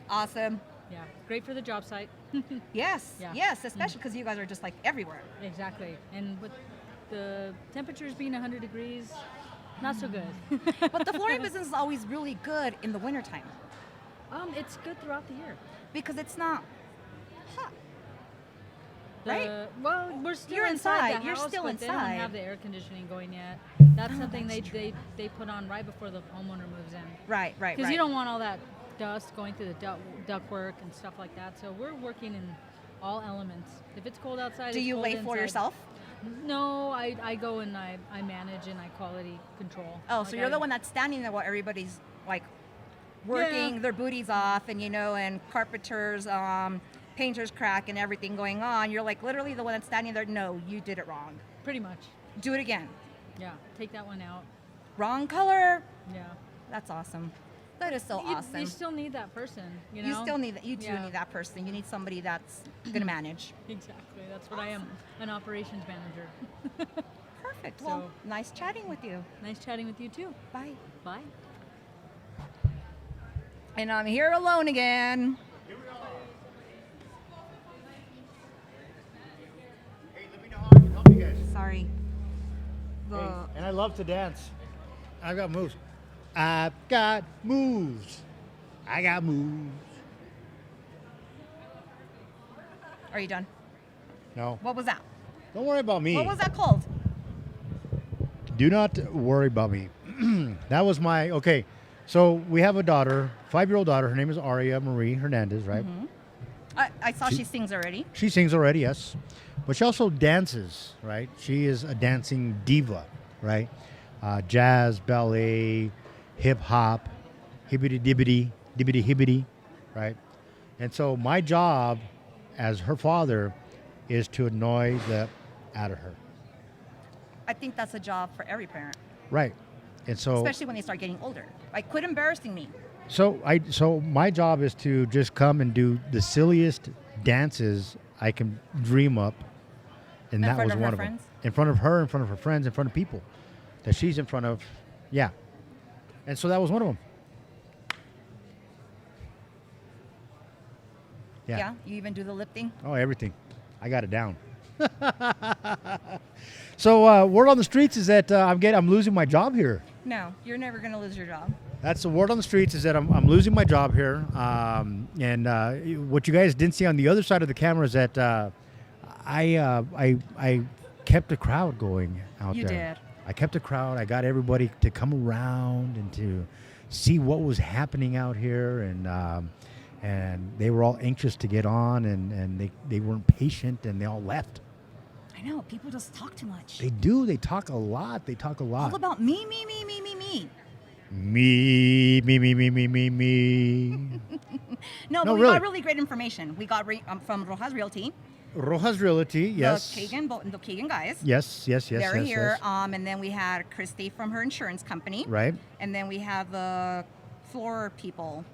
Awesome. Yeah, great for the job site. Yes, Yeah. yes, especially because you guys are just like everywhere. Exactly. And with the temperatures being 100 degrees, not so good. But the flooring business is always really good in the wintertime It's good throughout the year. because it's not hot. Right? Well, we're still You're inside. the You're house, still but They don't inside. have the air conditioning going yet. That's something that's they put on right before the homeowner moves in. Right, right, Because right. you don't want all that dust going through the ductwork and stuff like that. So we're working in all elements. If it's cold outside, Do it's you cold lay floor inside. yourself? No, I go and I manage and I quality control. Oh, Like so you're the one that's standing there while everybody's like working their booties off, and and carpenters, painters crack, and everything going on. You're like literally the one that's standing there. No, you did it wrong. Pretty much. Do it again. Yeah, take that one out. Wrong color. Yeah. That's awesome. That is so awesome. You still need that person, you know? You still need that. You do Yeah. need that person. You need somebody that's gonna manage. Exactly. That's what I am, an operations manager. Perfect. Well, So- nice chatting with you. Nice chatting with you too. Bye. Bye. And I'm here alone again. Hey, let me know how I can help you guys. Sorry. Hey, and I love to dance. I've got moves. I've got moves. I got moves. Are you done? No, What was that? don't worry about me. What was that called? Do not worry about me. That was my, okay. So we have a daughter, 5-year-old daughter. Her name is Aria Marie Hernandez, right? I saw she sings already. She sings already, yes. But she also dances, right? She is a dancing diva, right? Jazz, ballet, hip hop, hibbity dibbity, dibbity hibbity, right? And so my job as her father is to annoy the out of her. I think that's a job for every parent, Right. And so especially when they start getting older. Like, quit embarrassing me. so my job is to just come and do the silliest dances I can dream up. And In that front was of her one of friends? them. In front of her, in front of her friends, in front of people that she's in front of. Yeah. And so that was one of them. Yeah. You even do the lip thing. Oh, everything. I got it down. So word on the streets is that I'm losing my job here. No, you're never gonna lose your job. That's the word on the streets is that I'm losing my job here. And what you guys didn't see on the other side of the camera is that I kept the crowd going out You there. did. I kept the crowd. I got everybody to come around and to see what was happening out here. And they were all anxious to get on, and they weren't patient, and they all left. I know, people just talk too much. They do. They talk a lot. All about me. Me. No, No, but we really. got really great information. We got from Rojas Realty. Rojas Realty, yes. The Kagan guys. Yes. They're here. Yes. And then we had Christy from her insurance company. Right. And then we have the floor people.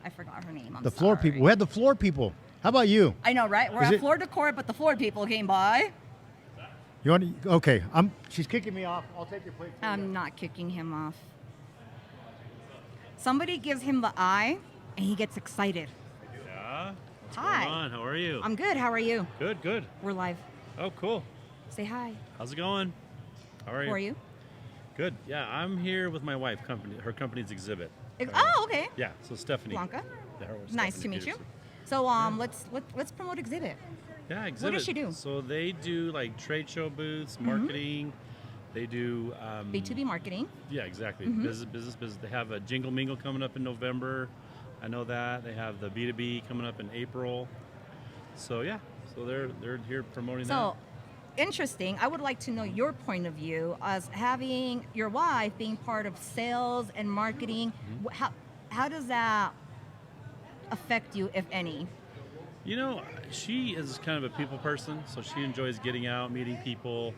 I forgot her name. I'm The floor sorry. people. We had the floor people. How about you? I know, right? We're Is at it- floor decor, but the floor people came by. You want? Okay. She's kicking me off. I'll take your plate. for you. I'm not kicking him off. Somebody gives him the eye, and he gets excited. Hi. What's going on? How are you? I'm good. How are you? Good, good. We're live. Oh, cool. Say hi. How's it going? How are you? Who are you? Good. Yeah, I'm here with my wife. Her company's exhibit. Oh, okay. Yeah. So Stephanie. Blanca. Yeah, Nice Stephanie to meet you. Peterson. So let's promote exhibit. Yeah, exhibit. What does she do? So they do like trade show booths, marketing. They do B2B marketing. Yeah, exactly. Business. They have a Jingle Mingle coming up in November. I know that. They have the B2B coming up in April. So yeah, so they're here promoting that. So interesting. I would like to know your point of view as having your wife being part of sales and marketing. How does that affect you, if any? You know, she is kind of a people person, so she enjoys getting out, meeting people.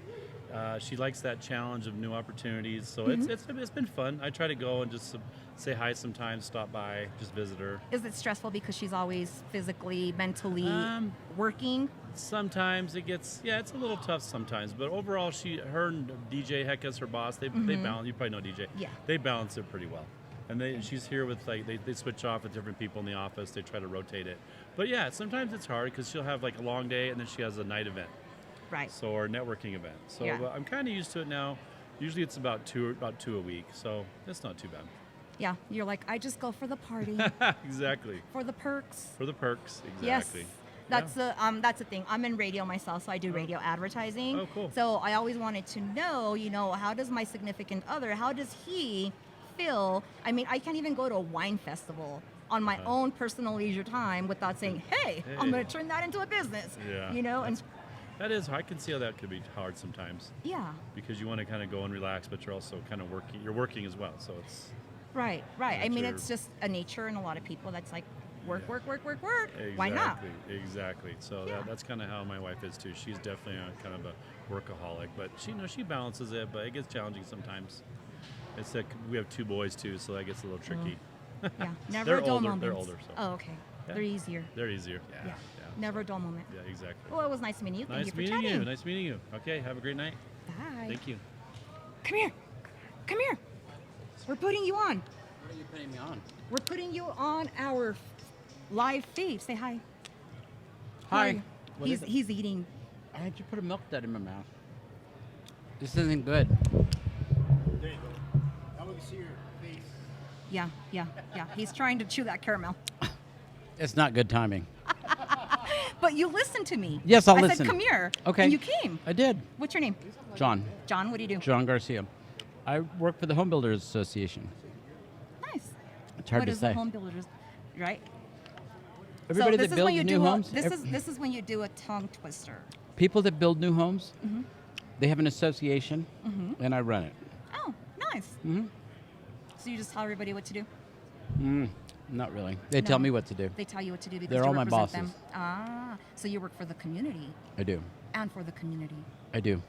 She likes that challenge of new opportunities, so it's been fun. I try to go and just say hi sometimes, stop by, just visit her. Is it stressful because she's always physically, mentally working? Sometimes it gets, it's a little tough sometimes, but overall, her and DJ Hecka's her boss, they balance. You probably know DJ. Yeah. They balance it pretty well. And she's here with they switch off with different people in the office. They try to rotate it. But yeah, sometimes it's hard because she'll have like a long day and then she has a night event. Right. So or a networking event. So I'm kind of used to it now. Usually it's about two a week. So it's not too bad. Yeah, you're like, I just go for the party. Exactly. For the perks. For the perks, Yes. exactly. That's the thing. I'm in radio myself, so I do radio advertising. Oh, cool. So I always wanted to know, how does my significant other, how does he feel? I mean, I can't even go to a wine festival on my own personal leisure time without saying, hey, I'm going to turn that into a business. Yeah. That is, I can see how that could be hard sometimes. Yeah. Because you want to kind of go and relax, but you're also kind of working. You're working as well, so it's. Right. I mean, it's just a nature in a lot of people that's like, work. Exactly, Why not? Exactly. So that's kind of how my wife is too. She's definitely kind of a workaholic, but she balances it, but it gets challenging sometimes. It's like we have 2 boys too, so that gets a little tricky. Yeah, never They're a dull older. moment. They're older. So. Oh, okay. Yeah. They're easier. They're easier. Yeah. Never a dull moment. Yeah, exactly. Well, it was nice meeting you. Thank Nice you for meeting chatting. you. Nice meeting you. Okay, have a great night. Bye. Thank you. Come here. We're putting you on. What are you putting me on? We're putting you on our live feed. Say hi. Hi. What He's is it? he's eating. I had you put a milk dud in my mouth. This isn't good. There you go. Now we can see your face. Yeah. He's trying to chew that caramel. It's not good timing. But you listened to me. Yes, I'll I listen. said, come here. Okay. And you came. I did. What's your name? John. John, what do you do? John Garcia. I work for the Home Builders Association. Nice. It's hard What to is say. the home builders, right? Everybody so this that is builds when you new do homes, this is when you do a tongue twister. people that build new homes, Mm-hmm. they have an association, and I run it. Oh, nice. Mm-hmm. So you just tell everybody what to do? Not really. They No. tell me what to do. They tell you what to do because They're you all my represent bosses. them. So you work for the community I do. and for the community. I do.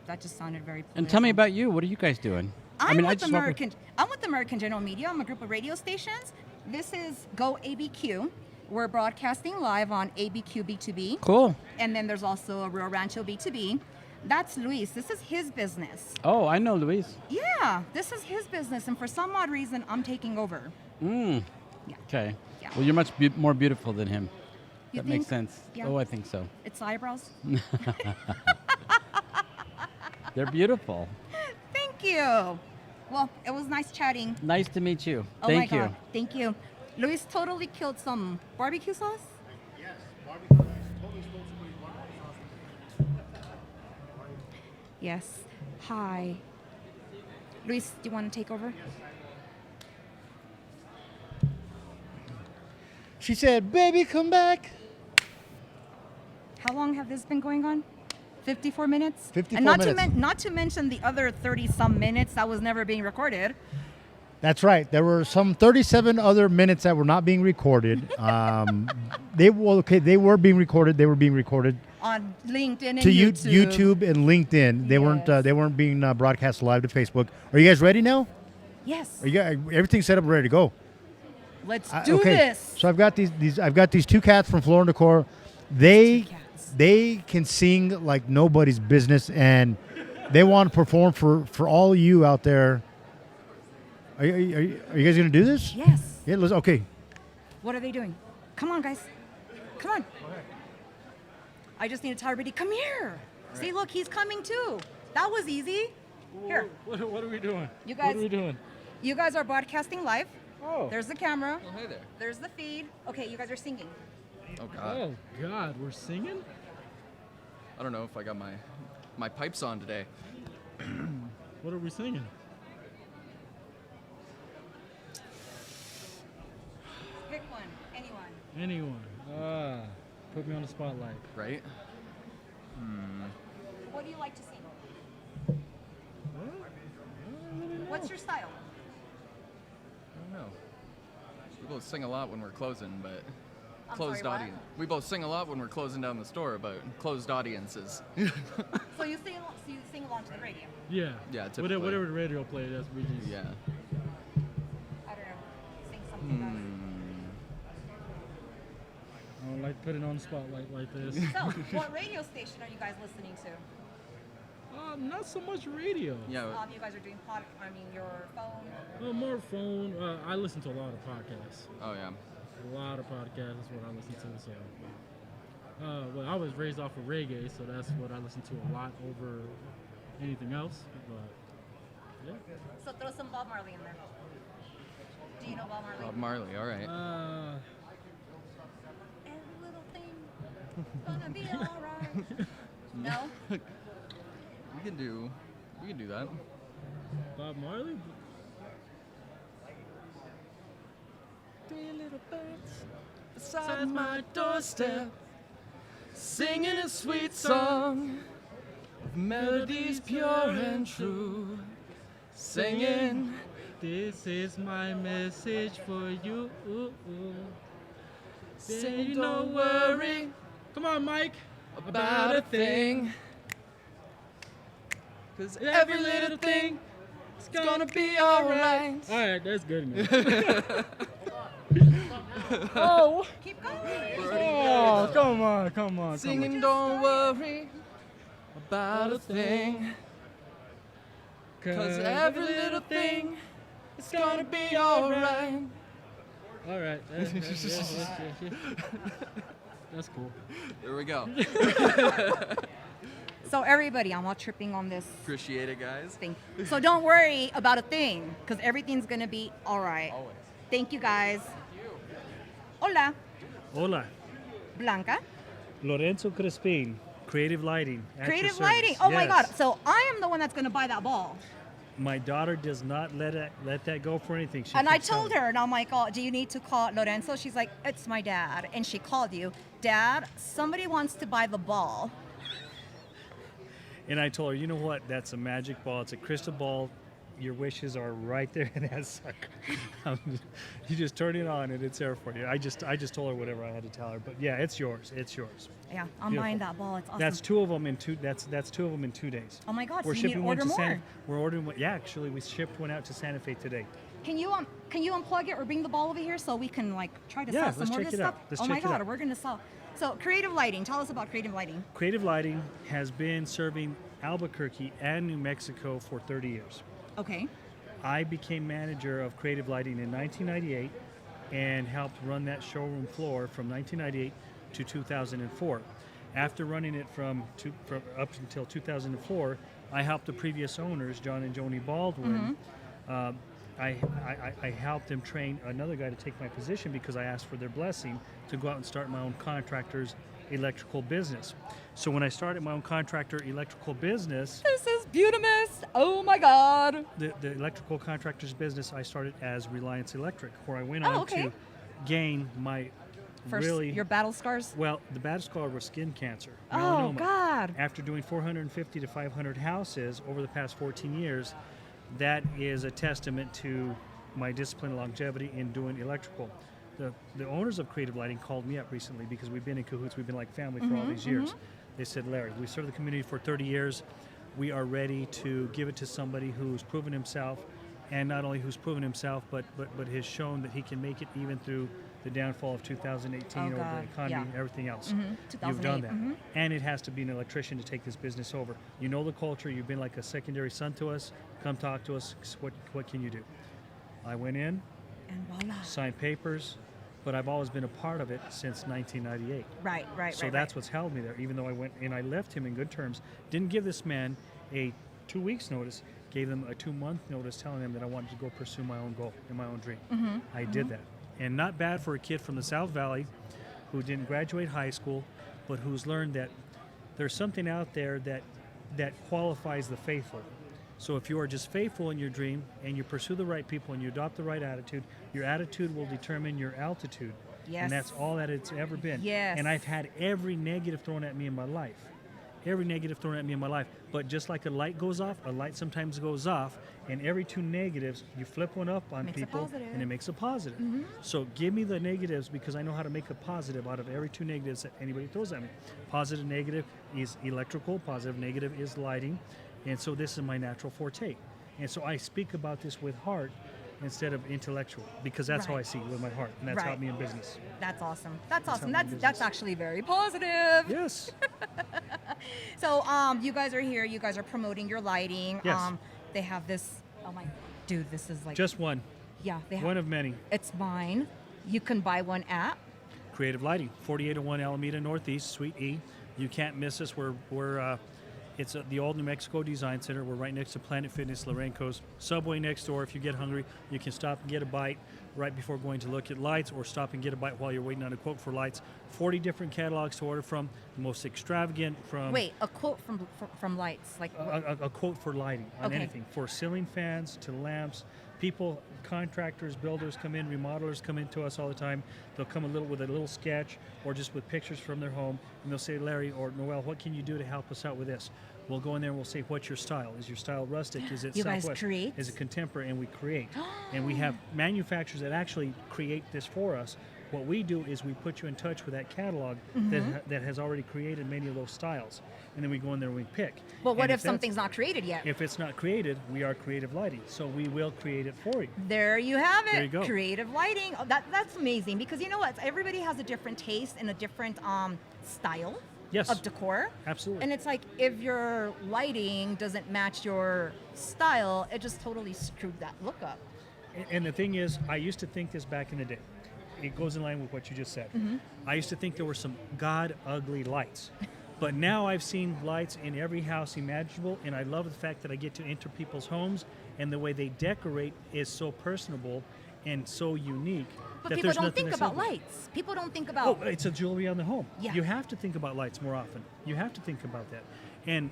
That just sounded very political. And tell me about you. What are you guys doing? I'm with just work I'm with American General Media. I'm a group of radio stations. This is Go ABQ. We're broadcasting live on ABQ B2B. Cool. And then there's also a Rio Rancho B2B. That's Luis. This is his business. Oh, I know Luis. Yeah, this is his business. And for some odd reason, I'm taking over. Yeah. Okay. Yeah. Well, you're much more beautiful than him. You That makes think? sense. Yeah. Oh, I think so. It's eyebrows. They're beautiful. Thank you. Well, it was nice chatting. Nice to meet you. Oh Thank my you. God. Thank you. Luis totally killed some barbecue sauce. Yes, barbecue sauce. Totally supposed to put barbecue sauce. Yes. Hi. Luis, do you want to take over? She said, baby, come back. How long have this been going on? 54 minutes? 54 and not minutes. not to mention the other 30-some minutes that was never being recorded. That's right. There were some 37 other minutes that were not being recorded. They were being recorded. They were being recorded On LinkedIn and to YouTube. YouTube and LinkedIn. They weren't being broadcast live to Facebook. Are you guys ready now? Yes. Are you guys, everything's set up and ready to go. Let's do Okay. this. So I've got these 2 cats from Floor and Decor. They can sing like nobody's business, and they want to perform for all you out there. Are you guys gonna do this? Yes. Yeah. Okay. What are they doing? Come on, guys. Come on. I just need to tell everybody, come here. See, look, he's coming too. That was easy. Here. What are we doing? You guys. What are we doing? You guys are broadcasting live. Oh. There's the camera. Oh, hey there. There's the feed. Okay, you guys are singing. Oh God. Oh God, we're singing? I don't know if I got my pipes on today. What are we singing? Pick one. Anyone. Anyone. Put me on the spotlight. Right? What do you like to sing? What's your style? I don't know. We both sing a lot when we're closing, but I'm closed sorry, what? audience. We both sing a lot when we're closing down the store, but closed audiences. So you sing along to the radio. Yeah. Yeah, typically. Whatever the radio play, that's we just. Yeah. I don't know. Sing something I don't like putting on the spotlight like this. So, what radio station are you guys listening to? Not so much radio. Yeah. You guys are doing your phone. More phone. I listen to a lot of podcasts. Oh yeah. A lot of podcasts. That's what I listen to. So, well, I was raised off of reggae, so that's what I listen to a lot over anything else. But yeah. So throw some Bob Marley in there. Do you know Bob Marley? Bob Marley. All right. Every little thing gonna be alright. No. We can do that. Bob Marley. Three little birds beside my doorstep, singing a sweet song of melodies pure and true. Singing, this is my message for you. Say don't worry. Come on, Mike. About a thing. 'Cause every little thing is gonna be alright. Alright, that's good enough. Oh! Keep going. Oh, come on. Singing, don't worry about a thing. 'Cause every little thing is gonna be alright. Alright. That's cool. There we go. So everybody, I'm all tripping on this Appreciate it, guys. thing. So don't worry about a thing, because everything's gonna be all right. Always. Thank you, guys. Hola, Hola. Blanca. Lorenzo Crespin, Creative Lighting. at your Creative service. lighting. Oh my God. Yes. So I am the one that's gonna buy that ball. My daughter does not let that go for anything. She And I keeps told telling her, and I'm like, oh, do you need to call Lorenzo? She's like, it's my dad. And she called you. Dad, somebody wants to buy the ball. And I told her, you know what? That's a magic ball. It's a crystal ball. Your wishes are right there in that sucker. You just turn it on and it's there for you. I just told her whatever I had to tell her. But yeah, it's yours. It's yours. Yeah, I'm buying that ball. It's awesome. That's two of them in 2. That's 2 of them in 2 days. Oh my God! We're So you need to shipping one order to more. We're ordering one. Yeah, actually, we shipped one out to Santa Fe today. Can you unplug it or bring the ball over here so we can like try to Yeah, sell some let's more of check this it stuff? out. Let's Oh my check it God, out. we're gonna sell. So Creative Lighting. Tell us about Creative Lighting. Creative Lighting has been serving Albuquerque and New Mexico for 30 years. Okay. I became manager of Creative Lighting in 1998 and helped run that showroom floor from 1998 to 2004. After running it from up until 2004, I helped the previous owners, John and Joni Baldwin. I helped them train another guy to take my position because I asked for their blessing to go out and start my own contractor's electrical business. So when I started my own contractor electrical business, This is Beautimous. Oh my God. the electrical contractor's business, I started as Reliance Electric, where I went Oh, on okay. to gain my First, really your battle scars. well, the bad scar was skin cancer. Oh melanoma. God. After doing 450 to 500 houses over the past 14 years, that is a testament to my discipline and longevity in doing electrical. The owners of Creative Lighting called me up recently because we've been in cahoots, we've been like family for all these years. They said, Larry, we served the community for 30 years. We are ready to give it to somebody who's proven himself, and not only who's proven himself, but has shown that he can make it even through the downfall of 2018 or God, the economy yeah. and everything else. You've 2008, done that. And it has to be an electrician to take this business over. You know the culture. You've been like a secondary son to us. Come talk to us. What can you do? I went in, And voila. signed papers, but I've always been a part of it since 1998. Right. So that's what's held me there, even though I went and I left him in good terms. Didn't give this man a 2 weeks notice, gave them a 2-month notice telling them that I wanted to go pursue my own goal and my own dream. I did that. And not bad for a kid from the South Valley who didn't graduate high school, but who's learned that there's something out there that qualifies the faithful. So if you are just faithful in your dream and you pursue the right people and you adopt the right attitude, your attitude will determine your altitude. Yes. And that's all that it's ever been. Yes. And I've had every negative thrown at me in my life. Every negative thrown at me in my life. But just like a light goes off, a light sometimes goes off, and every 2 negatives, you flip one up on Makes a people, positive. and it makes a positive. So give me the negatives because I know how to make a positive out of every 2 negatives that anybody throws at me. Positive, negative is electrical. Positive, negative is lighting. And so this is my natural forte. And so I speak about this with heart instead of intellectual because that's how I see it, with my heart. And that's helped me in business. That's awesome. That's awesome. helped me in That's business. actually very positive. Yes. So you guys are here. You guys are promoting your lighting. Yes. They have this. Oh my, dude, this is like. Just one. Yeah, they have. One of many. It's mine. You can buy one at. Creative Lighting, 4801 Alameda Northeast, Suite E. You can't miss us. It's at the old New Mexico Design Center. We're right next to Planet Fitness, Lorenco's. Subway next door. If you get hungry, you can stop and get a bite right before going to look at lights, or stop and get a bite while you're waiting on a quote for lights. 40 different catalogs to order from. The most extravagant from... Wait, a quote from lights, like A quote for lighting on anything, for ceiling fans to lamps. People, contractors, builders come in, remodelers come in to us all the time. They'll come with a little sketch or just with pictures from their home, and they'll say, Larry or Noel, what can you do to help us out with this? We'll go in there and we'll say, what's your style? Is your style rustic? Is it You guys Southwest? create? Is it contemporary? And we create. And we have manufacturers that actually create this for us. What we do is we put you in touch with that catalog that has already created many of those styles. And then we go in there and we pick. But what And if something's not created yet? If it's not created, we are Creative Lighting. So we will create it for you. There you have it. There you go. Creative lighting. Oh, that's amazing because you know what? Everybody has a different taste and a different style of decor. Absolutely. And it's like if your lighting doesn't match your style, it just totally screwed that look up. And the thing is, I used to think this back in the day. It goes in line with what you just said. I used to think there were some god ugly lights. But now I've seen lights in every house imaginable, and I love the fact that I get to enter people's homes, and the way they decorate is so personable and so unique. But that people there's don't nothing think that's about ugly. lights. People don't think about. Oh, it's a jewelry on the home. Yeah. You have to think about lights more often. You have to think about that. And,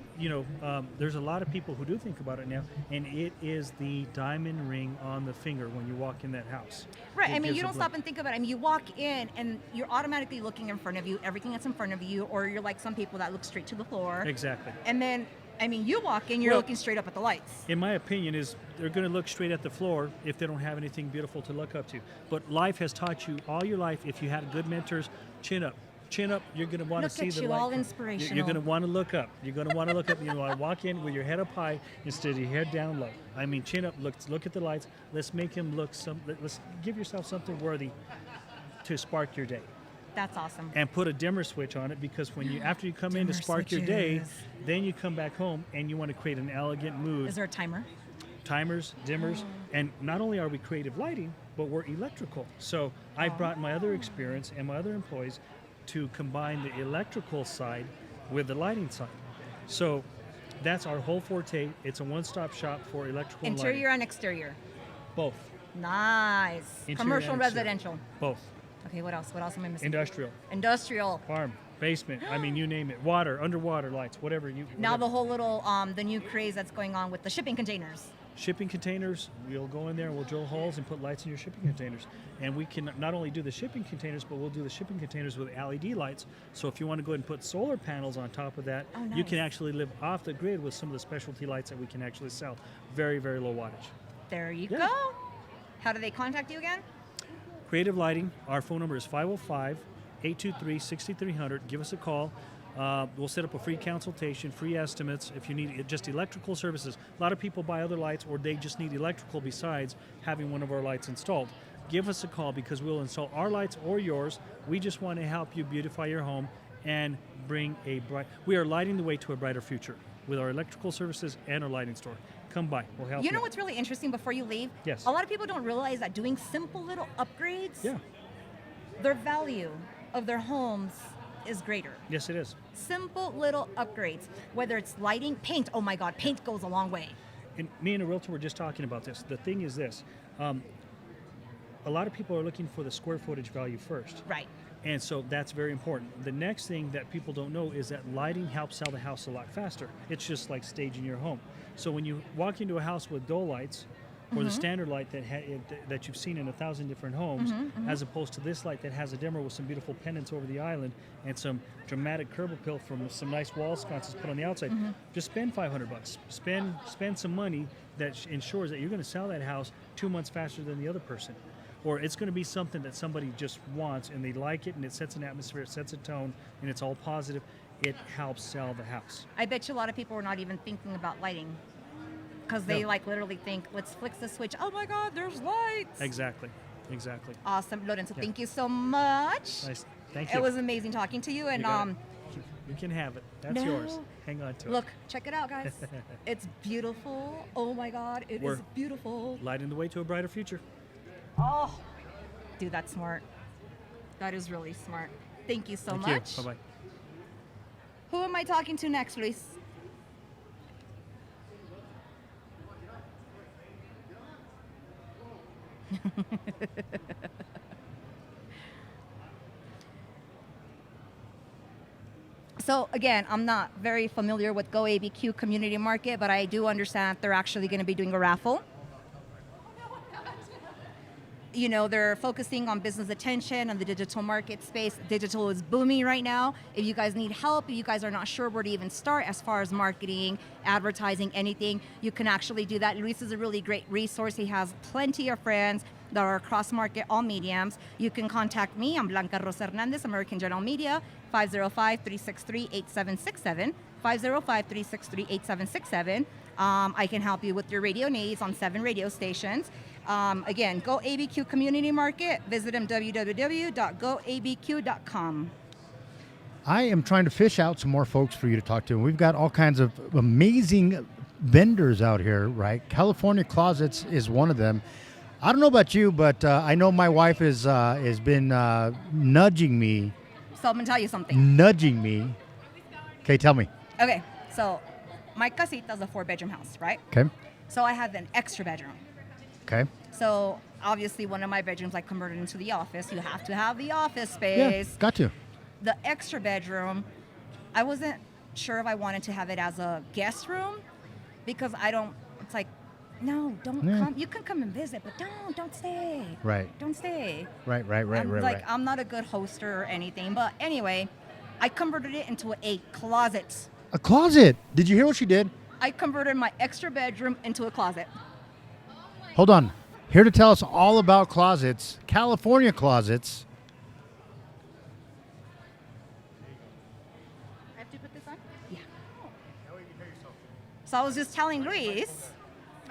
there's a lot of people who do think about it now, and it is the diamond ring on the finger when you walk in that house. Right. It I mean, gives you a don't blink. stop and think about it. I mean, you walk in and you're automatically looking in front of you, everything that's in front of you, or you're like some people that look straight to the floor. Exactly. And then, I mean, you walk in, you're Well, looking straight up at the lights. In my opinion, is they're going to look straight at the floor if they don't have anything beautiful to look up to. But life has taught you all your life, if you had good mentors, chin up. Chin up, you're going to want to Look see at the you, light. all You're inspirational. going to want to look up. You're going to want to look up. You want to walk in with your head up high instead of your head down low. I mean, chin up, look at the lights. Let's make them look let's give yourself something worthy to spark your day. That's awesome. And put a dimmer switch on it, because after you come in to Dimmer spark your day, switches. then you come back home and you want to create an elegant mood. Is there a timer? Timers, dimmers, and not only are we Creative Lighting, but we're electrical. So I brought my other experience and my other employees to combine the electrical side with the lighting side. So that's our whole forte. It's a one-stop shop for electrical and Interior lighting. and exterior. Both. Nice. Interior Commercial, and exterior. residential. Both. Okay, what else? What else am I missing? Industrial. Industrial. Farm. Basement. I mean, you name it. Water, underwater lights, whatever you. Now whatever. the whole little, the new craze that's going on with the shipping containers. Shipping containers, we'll go in there and we'll drill holes and put lights in your shipping containers. And we can not only do the shipping containers, but we'll do the shipping containers with LED lights. So if you want to go ahead and put solar panels on top of that, Oh, you can nice. actually live off the grid with some of the specialty lights that we can actually sell. Very, very low wattage. There you Yeah. go. How do they contact you again? Creative Lighting, our phone number is 505-823-6300. Give us a call. We'll set up a free consultation, free estimates if you need just electrical services. A lot of people buy other lights, or they just need electrical besides having one of our lights installed. Give us a call, because we'll install our lights or yours. We just want to help you beautify your home and bring a bright... We are lighting the way to a brighter future with our electrical services and our lighting store. Come by. We'll help you. You know what's really interesting before you leave? Yes. A lot of people don't realize that doing simple little upgrades Yeah. their value of their homes is greater. Yes, it is. Simple little upgrades, whether it's lighting, paint. Oh my God, paint goes a long way. And me and a realtor were just talking about this. The thing is this. A lot of people are looking for the square footage value first. Right. And so that's very important. The next thing that people don't know is that lighting helps sell the house a lot faster. It's just like staging your home. So when you walk into a house with dull lights, or the standard light that you've seen in 1,000 different homes, as opposed to this light that has a dimmer with some beautiful pendants over the island and some dramatic curb appeal from some nice wall sconces put on the outside, just spend $500. Spend some money that ensures that you're going to sell that house 2 months faster than the other person. Or it's going to be something that somebody just wants and they like it and it sets an atmosphere, it sets a tone, and it's all positive. It helps sell the house. I bet you a lot of people are not even thinking about lighting because they like literally think, let's flick the switch. Oh my God, there's lights. Exactly. Awesome. Lorenzo, thank you so much. Nice. Thank you. It was amazing talking to you. And you can have it. That's yours. Hang on to it. Look, check it out, guys. It's beautiful. Oh my God, it is beautiful. Lighting the way to a brighter future. Oh, dude, that's smart. That is really smart. Thank you so much. Bye-bye. Who am I talking to next, Luis? So again, I'm not very familiar with Go ABQ Community Market, but I do understand they're actually going to be doing a raffle. You know, they're focusing on business attention and the digital market space. Digital is booming right now. If you guys need help, if you guys are not sure where to even start as far as marketing, advertising, anything, you can actually do that. Luis is a really great resource. He has plenty of friends that are across market, all mediums. You can contact me. I'm Blanca Rosa Hernandez, American General Media, 505-363-8767, 505-363-8767. I can help you with your radio needs on 7 radio stations. Again, Go ABQ Community Market. Visit them, www.goabq.com. I am trying to fish out some more folks for you to talk to. We've got all kinds of amazing vendors out here, right? California Closets is one of them. I don't know about you, but I know my wife has been nudging me. So I'm going to tell you something. Nudging me. Okay, tell me. Okay, so my casita is a 4-bedroom house, right? Okay. So I have an extra bedroom. Okay. So obviously one of my bedrooms I converted into the office. You have to have the office space. Yeah, got to. The extra bedroom, I wasn't sure if I wanted to have it as a guest room because it's like, no, don't come. You can come and visit, but don't stay. Right. Don't stay. Right. I'm not a good hoster or anything, but anyway, I converted it into a closet. A closet. Did you hear what she did? I converted my extra bedroom into a closet. Hold on. Here to tell us all about closets, California Closets. I have to put this on? Yeah. So I was just telling Luis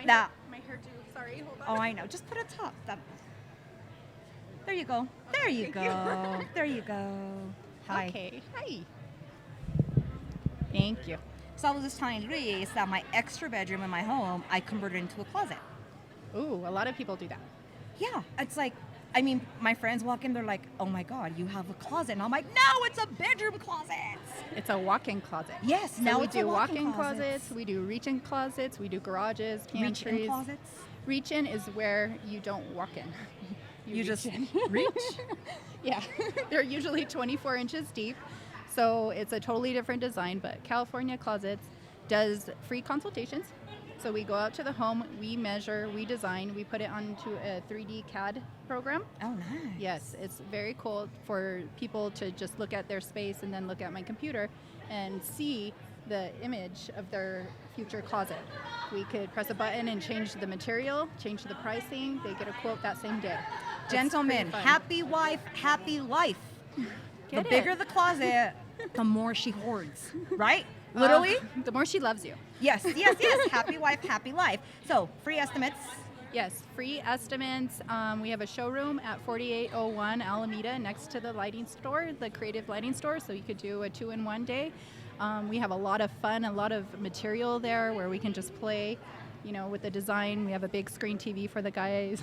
that. My hair too. Sorry, hold on. Oh, I know. Just put a top. There you go. There you go. There you go. Hi. Okay. Hi. Thank you. So I was just telling Luis that my extra bedroom in my home, I converted into a closet. Ooh, a lot of people do that. Yeah. It's like, I mean, my friends walk in, they're like, oh my God, you have a closet. And I'm like, no, it's a bedroom closet. It's a walk-in closet. Yes, so now we it's do a walk-in closets. We do reach-in closets. We do garages, pantries. Reach-in closets? Reach-in is where you don't walk in. You just in. reach? Yeah. They're usually 24 inches deep. So it's a totally different design, but California Closets does free consultations. So we go out to the home, we measure, we design, we put it onto a 3D CAD program. Oh, nice. Yes, it's very cool for people to just look at their space and then look at my computer and see the image of their future closet. We could press a button and change the material, change the pricing. They get a quote that same day. Gentlemen, happy wife, happy life. The bigger the closet, the more she hoards, right? Literally? The more she loves you. Yes. Happy wife, happy life. So, free estimates. Yes, free estimates. We have a showroom at 4801 Alameda next to the lighting store, the creative lighting store, so you could do a 2-in-1 day. We have a lot of fun, a lot of material there where we can just play You know, with the design, we have a big screen TV for the guys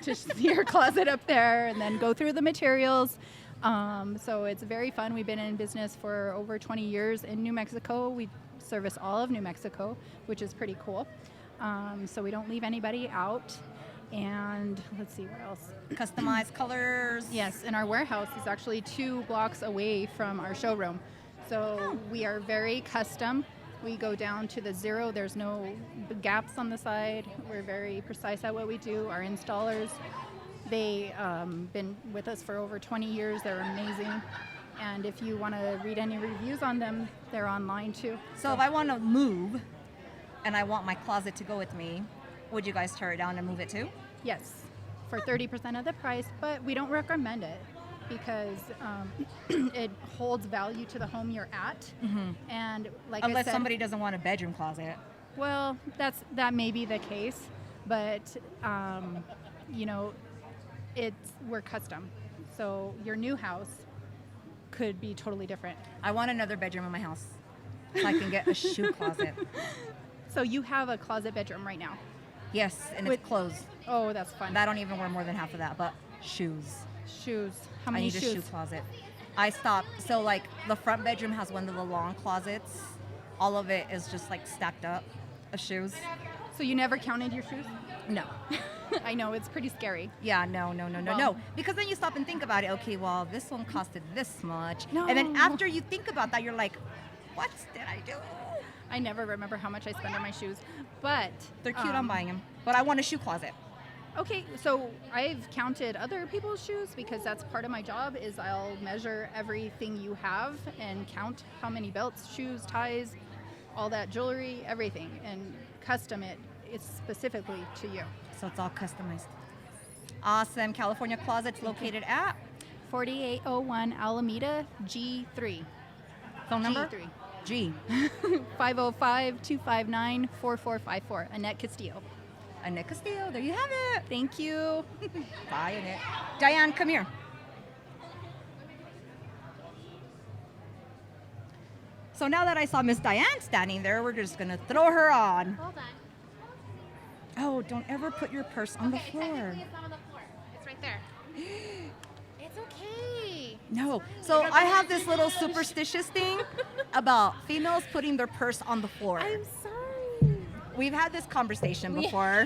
to see your closet up there and then go through the materials. So it's very fun. We've been in business for over 20 years in New Mexico. We service all of New Mexico, which is pretty cool. So we don't leave anybody out. And let's see what else. Customized colors. Yes, and our warehouse is actually 2 blocks away from our showroom. So we are very custom. We go down to the zero. There's no gaps on the side. We're very precise at what we do. Our installers, they been with us for over 20 years. They're amazing. And if you want to read any reviews on them, they're online too. So if I want to move and I want my closet to go with me, would you guys tear it down and move it too? Yes, for 30% of the price, but we don't recommend it because it holds value to the home you're at. And like I unless said, somebody doesn't want a bedroom closet. well, that may be the case, but you know, we're custom. So your new house could be totally different. I want another bedroom in my house so I can get a shoe closet. So you have a closet bedroom right now? Yes, and it's closed. Oh, that's fun. I don't even wear more than half of that, but shoes. Shoes. How many I need shoes? a shoe closet. I stopped. So like the front bedroom has one of the long closets. All of it is just like stacked up of shoes. So you never counted your shoes? No. I know, it's pretty scary. Yeah, no. Well- Because then you stop and think about it. Okay, well, this one costed this much. No. And then after you think about that, you're like, what did I do? I never remember how much I spend on my shoes, but They're cute, I'm buying them. But I want a shoe closet. Okay, so I've counted other people's shoes because that's part of my job is I'll measure everything you have and count how many belts, shoes, ties, all that jewelry, everything, and custom it. It's specifically to you. So it's all customized. Awesome. California Closet's located at 4801 Alameda G3. phone number? G3. G. 505-259-4454. Annette Castillo. Annette Castillo. There you have it. Thank you. Bye, Annette. Diane, come here. So now that I saw Miss Diane standing there, we're just going to throw her on. Hold on. Oh, don't ever put your purse on the floor. Technically it's not on the floor. It's right there. It's okay. No. So I have this little superstitious thing about females putting their purse on the floor. I'm sorry. We've had this conversation before.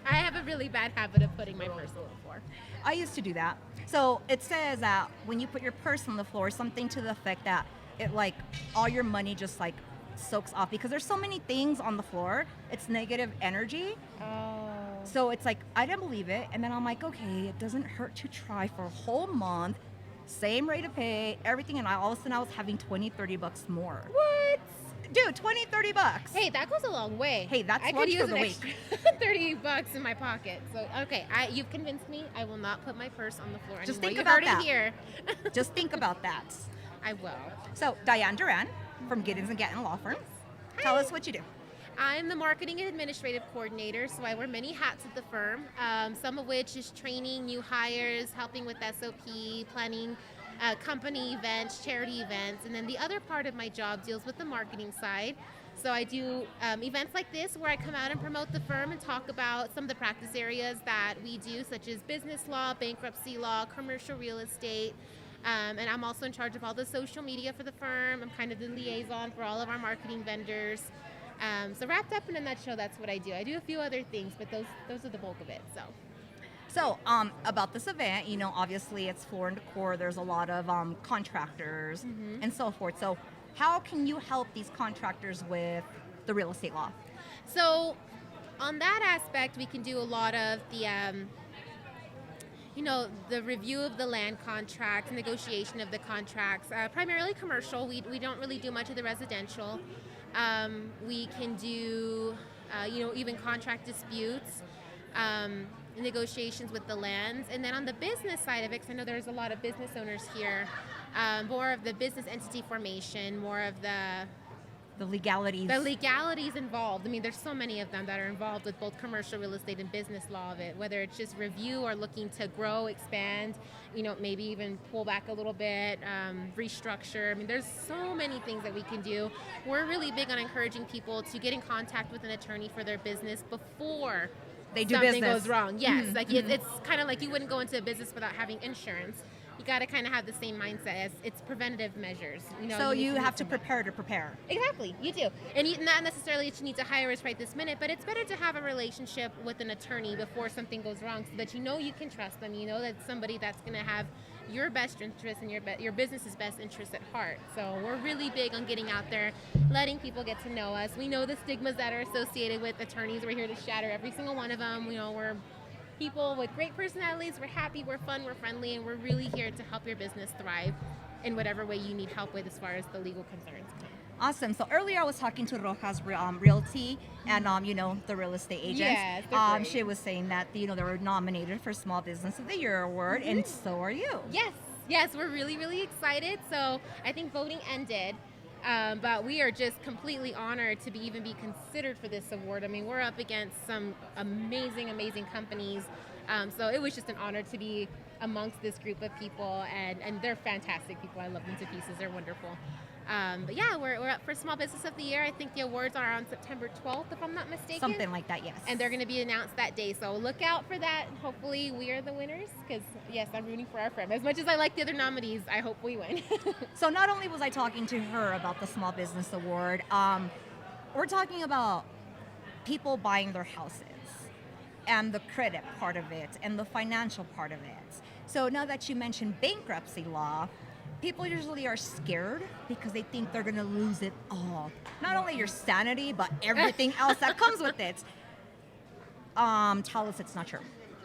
I have a really bad habit of putting my purse on the floor. I used to do that. So it says that when you put your purse on the floor, something to the effect that it like all your money just like soaks off because there's so many things on the floor. It's negative energy. Oh. So it's like, I didn't believe it. And then I'm like, okay, it doesn't hurt to try for a whole month. Same rate of pay, everything. And all of a sudden I was having $20-$30 more. What? Dude, $20-$30. Hey, that goes a long way. Hey, that's I lunch could for use the an week. extra $30 in my pocket. So okay, you've convinced me. I will not put my purse on the floor Just anymore. think You've about heard that. it here. Just think about that. I will. So Diane Duran from Giddens and Gatton Law Firm. Tell us what you do. I'm the marketing and administrative coordinator, so I wear many hats at the firm, some of which is training new hires, helping with SOP, planning company events, charity events, and then the other part of my job deals with the marketing side. So I do events like this where I come out and promote the firm and talk about some of the practice areas that we do, such as business law, bankruptcy law, commercial real estate, and I'm also in charge of all the social media for the firm. I'm kind of the liaison for all of our marketing vendors. So wrapped up in a nutshell, that's what I do. I do a few other things, but those are the bulk of it. So about this event, you know, obviously it's floor and decor. There's a lot of contractors and so forth. So how can you help these contractors with the real estate law? So on that aspect, we can do a lot of the the review of the land contracts, negotiation of the contracts, primarily commercial. We don't really do much of the residential. We can do, even contract disputes, negotiations with the lands. And then on the business side of it, because I know there's a lot of business owners here, more of the business entity formation, more of the The legalities. The legalities involved. I mean, there's so many of them that are involved with both commercial real estate and business law of it, whether it's just review or looking to grow, expand, maybe even pull back a little bit, restructure. I mean, there's so many things that we can do. We're really big on encouraging people to get in contact with an attorney for their business before they do something business. goes wrong. Yes, it's kind of like you wouldn't go into a business without having insurance. You got to kind of have the same mindset as it's preventative measures. So you have to prepare to prepare. Exactly, you do. And not necessarily that you need to hire us right this minute, but it's better to have a relationship with an attorney before something goes wrong so that you can trust them. You know that somebody that's going to have your best interest and your business's best interest at heart. So we're really big on getting out there, letting people get to know us. We know the stigmas that are associated with attorneys. We're here to shatter every single one of them. We're people with great personalities. We're happy, we're fun, we're friendly, and we're really here to help your business thrive in whatever way you need help with as far as the legal concerns. Awesome. So earlier I was talking to Rojas Realty and the real estate agents. Yes, they're great. She was saying that they were nominated for Small Business of the Year award, and so are you. Yes, we're really, really excited. So I think voting ended. But we are just completely honored to even be considered for this award. I mean, we're up against some amazing, amazing companies. So it was just an honor to be amongst this group of people, and they're fantastic people. I love them to pieces. They're wonderful. But yeah, we're up for Small Business of the Year. I think the awards are on September 12th, if I'm not mistaken. Something like that, yes. And they're going to be announced that day. So look out for that. Hopefully we are the winners because, yes, I'm rooting for our firm. As much as I like the other nominees, I hope we win. So not only was I talking to her about the Small Business Award, we're talking about people buying their houses and the credit part of it and the financial part of it. So now that you mentioned bankruptcy law, people usually are scared because they think they're going to lose it all. Not only your sanity, but everything else that comes with it. Tell us it's not true.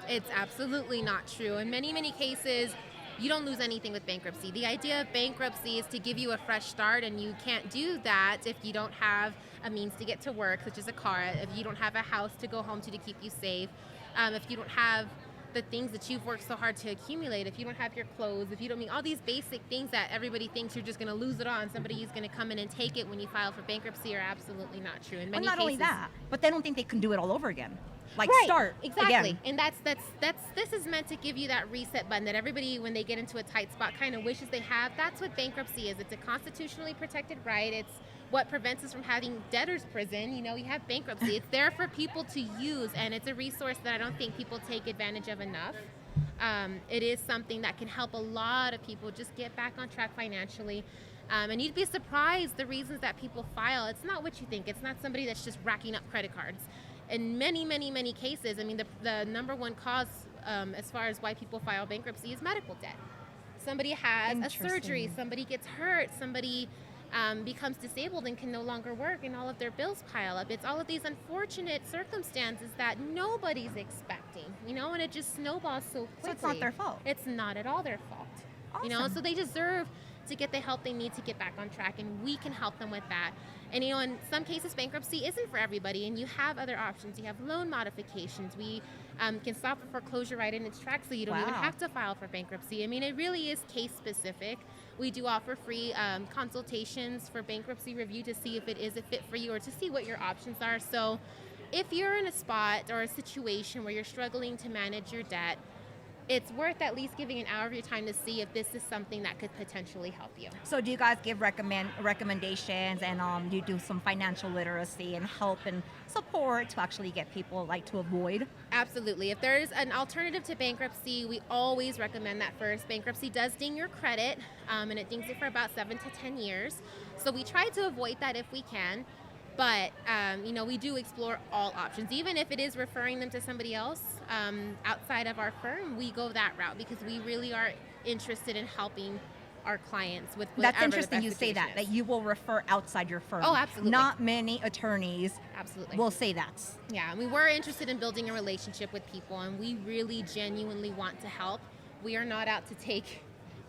It's absolutely not true. In many, many cases, you don't lose anything with bankruptcy. The idea of bankruptcy is to give you a fresh start, and you can't do that if you don't have a means to get to work, such as a car, if you don't have a house to go home to keep you safe, if you don't have the things that you've worked so hard to accumulate, if you don't have your clothes, if you don't mean all these basic things that everybody thinks you're just going to lose it all and somebody is going to come in and take it when you file for bankruptcy are absolutely not true. In many not cases, only that, but they don't think they can do it all over again. Like right, start exactly. again. And this is meant to give you that reset button that everybody, when they get into a tight spot, kind of wishes they have. That's what bankruptcy is. It's a constitutionally protected right. It's what prevents us from having debtor's prison. You have bankruptcy. It's there for people to use, and it's a resource that I don't think people take advantage of enough. It is something that can help a lot of people just get back on track financially. And you'd be surprised the reasons that people file. It's not what you think. It's not somebody that's just racking up credit cards. In many, many, many cases, I mean, the number one cause as far as why people file bankruptcy is medical debt. Somebody has a surgery, somebody gets hurt, somebody becomes disabled and can no longer work, and all of their bills pile up. It's all of these unfortunate circumstances that nobody's expecting, and it just snowballs so quickly. So it's not their fault. It's not at all their fault. Awesome. So they deserve to get the help they need to get back on track, and we can help them with that. And in some cases, bankruptcy isn't for everybody, and you have other options. You have loan modifications. We can stop a foreclosure right in its tracks, so you don't even have to file for bankruptcy. I mean, it really is case specific. We do offer free consultations for bankruptcy review to see if it is a fit for you or to see what your options are. So if you're in a spot or a situation where you're struggling to manage your debt, it's worth at least giving an hour of your time to see if this is something that could potentially help you. So do you guys give recommendations, and you do some financial literacy and help and support to actually get people to avoid? Absolutely. If there's an alternative to bankruptcy, we always recommend that first. Bankruptcy does ding your credit, and it dings it for about 7 to 10 years. So we try to avoid that if we can. But, we do explore all options. Even if it is referring them to somebody else outside of our firm, we go that route because we really are interested in helping our clients with whatever. That's interesting you say that you will refer outside your firm. Oh, absolutely. Not many attorneys will say that. Yeah, we're interested in building a relationship with people, and we really genuinely want to help. We are not out to take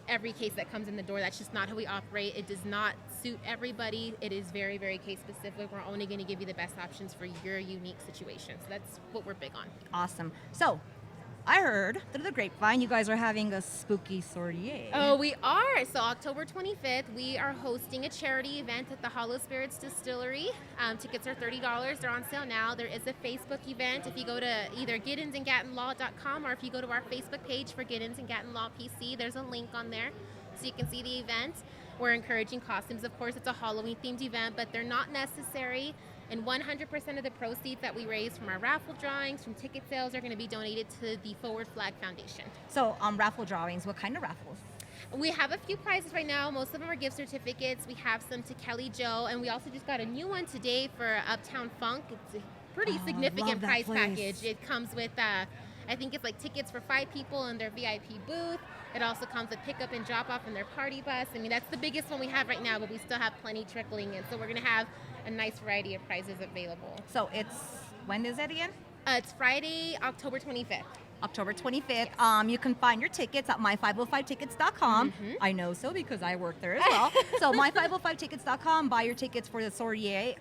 every case that comes in the door. That's just not how we operate. It does not suit everybody. It is very, very case specific. We're only going to give you the best options for your unique situation. So that's what we're big on. Awesome. So I heard through the grapevine you guys are having a spooky soiree. Oh, we are. So October 25th, we are hosting a charity event at the Hollow Spirits Distillery. Tickets are $30. They're on sale now. There is a Facebook event. If you go to either giddensandgattonlaw.com or if you go to our Facebook page for Giddens and Gatton Law PC, there's a link on there so you can see the event. We're encouraging costumes. Of course, it's a Halloween-themed event, but they're not necessary. And 100% of the proceeds that we raise from our raffle drawings, from ticket sales, are going to be donated to the Forward Flag Foundation. So, raffle drawings, what kind of raffles? We have a few prizes right now. Most of them are gift certificates. We have some to Kelly Joe, and we also just got a new one today for Uptown Funk. It's a pretty significant prize package. It comes with, I think it's like tickets for 5 people in their VIP booth. It also comes with pickup and drop off in their party bus. I mean, that's the biggest one we have right now, but we still have plenty trickling in. So we're going to have a nice variety of prizes available. So when is it again? It's Friday, October 25th. October 25th. Yes. You can find your tickets at my505tickets.com. I know so because I work there as well. So my505tickets.com. Buy your tickets for the soiree.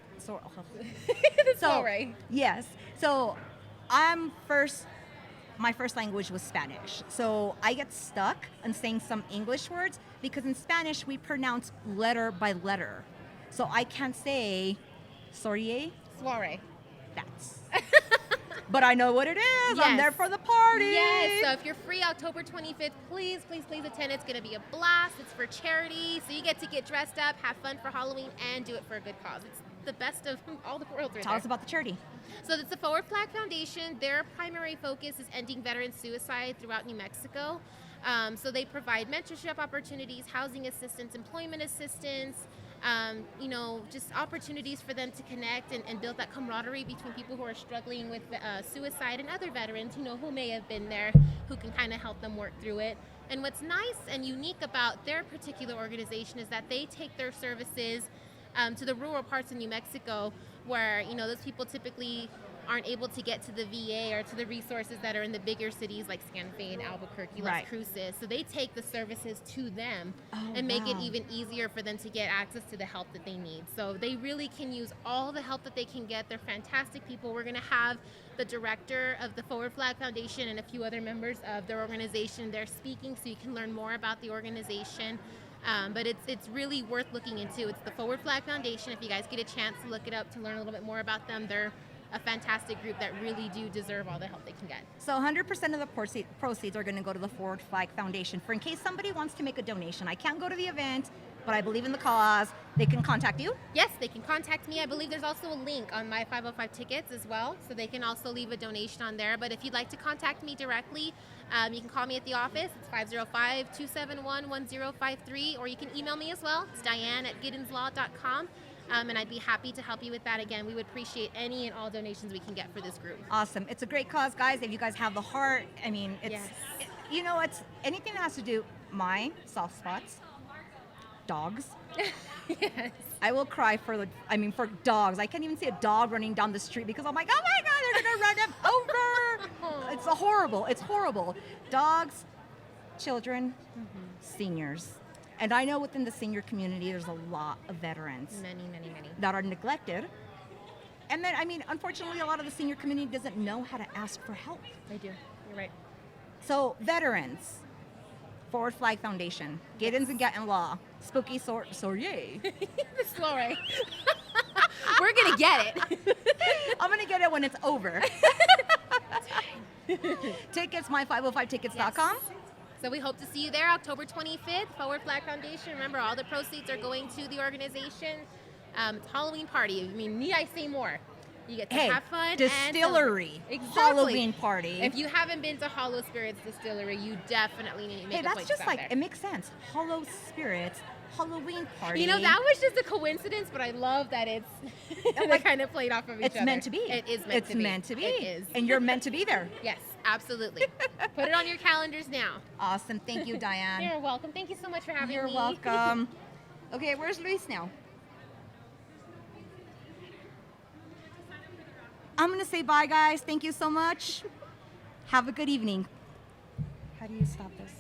Soiree. Yes. So my first language was Spanish. So I get stuck on saying some English words because in Spanish we pronounce letter by letter. So I can't say soiree. Soiree. That's. But I know what it is. Yes. I'm there for the party. Yes. So if you're free October 25th, please attend. It's going to be a blast. It's for charity. So you get to get dressed up, have fun for Halloween, and do it for a good cause. It's the best of all the world. Tell us about the charity. So it's the Forward Flag Foundation. Their primary focus is ending veteran suicide throughout New Mexico. So they provide mentorship opportunities, housing assistance, employment assistance, just opportunities for them to connect and build that camaraderie between people who are struggling with suicide and other veterans, who may have been there, who can kind of help them work through it. And what's nice and unique about their particular organization is that they take their services to the rural parts of New Mexico where, those people typically aren't able to get to the VA or to the resources that are in the bigger cities like Santa Fe and Albuquerque, Las Cruces. So they take the services to them and make it even easier for them to get access to the help that they need. So they really can use all the help that they can get. They're fantastic people. We're going to have the director of the Forward Flag Foundation and a few other members of their organization there speaking so you can learn more about the organization. But it's really worth looking into. It's the Forward Flag Foundation. If you guys get a chance to look it up to learn a little bit more about them, they're a fantastic group that really do deserve all the help they can get. So 100% of the proceeds are going to go to the Forward Flag Foundation. For in case somebody wants to make a donation, I can't go to the event, but I believe in the cause, they can contact you? Yes, they can contact me. I believe there's also a link on my 505 tickets as well, so they can also leave a donation on there. But if you'd like to contact me directly, you can call me at the office. It's 505-271-1053, or you can email me as well. It's Diane@giddenslaw.com. And I'd be happy to help you with that. Again, we would appreciate any and all donations we can get for this group. Awesome. It's a great cause, guys. If you guys have the heart, it's anything that has to do my soft spots, dogs. Yes. I will cry for dogs. I can't even see a dog running down the street because I'm like, oh my God, they're gonna run him over. It's horrible. Dogs, children, seniors. And I know within the senior community, there's a lot of veterans. Many. That are neglected. And then, unfortunately, a lot of the senior community doesn't know how to ask for help. They do. You're right. So, veterans, Forward Flag Foundation, Giddens and Gatton Law, Spooky Soiree. The soiree. We're going to get it. I'm going to get it when it's over. Tickets, my505tickets.com. Yes. So we hope to see you there October 25th, Forward Flag Foundation. Remember, all the proceeds are going to the organization. It's Halloween party. Need I say more? You get to have fun. Distillery. Exactly. Halloween party. If you haven't been to Hollow Spirits Distillery, you definitely need to make a point that's just there. it makes sense. Hollow Spirits, Halloween party. That was just a coincidence, but I love that it's they kind of played off of each other. It's meant to be. It is meant to be. It's meant to be. It is. And you're meant to be there. Yes, absolutely. Put it on your calendars now. Awesome. Thank you, Diane. You're welcome. Thank you so much for having me. You're welcome. Okay, where's Luis now? I'm going to say bye, guys. Thank you so much. Have a good evening. How do you stop this?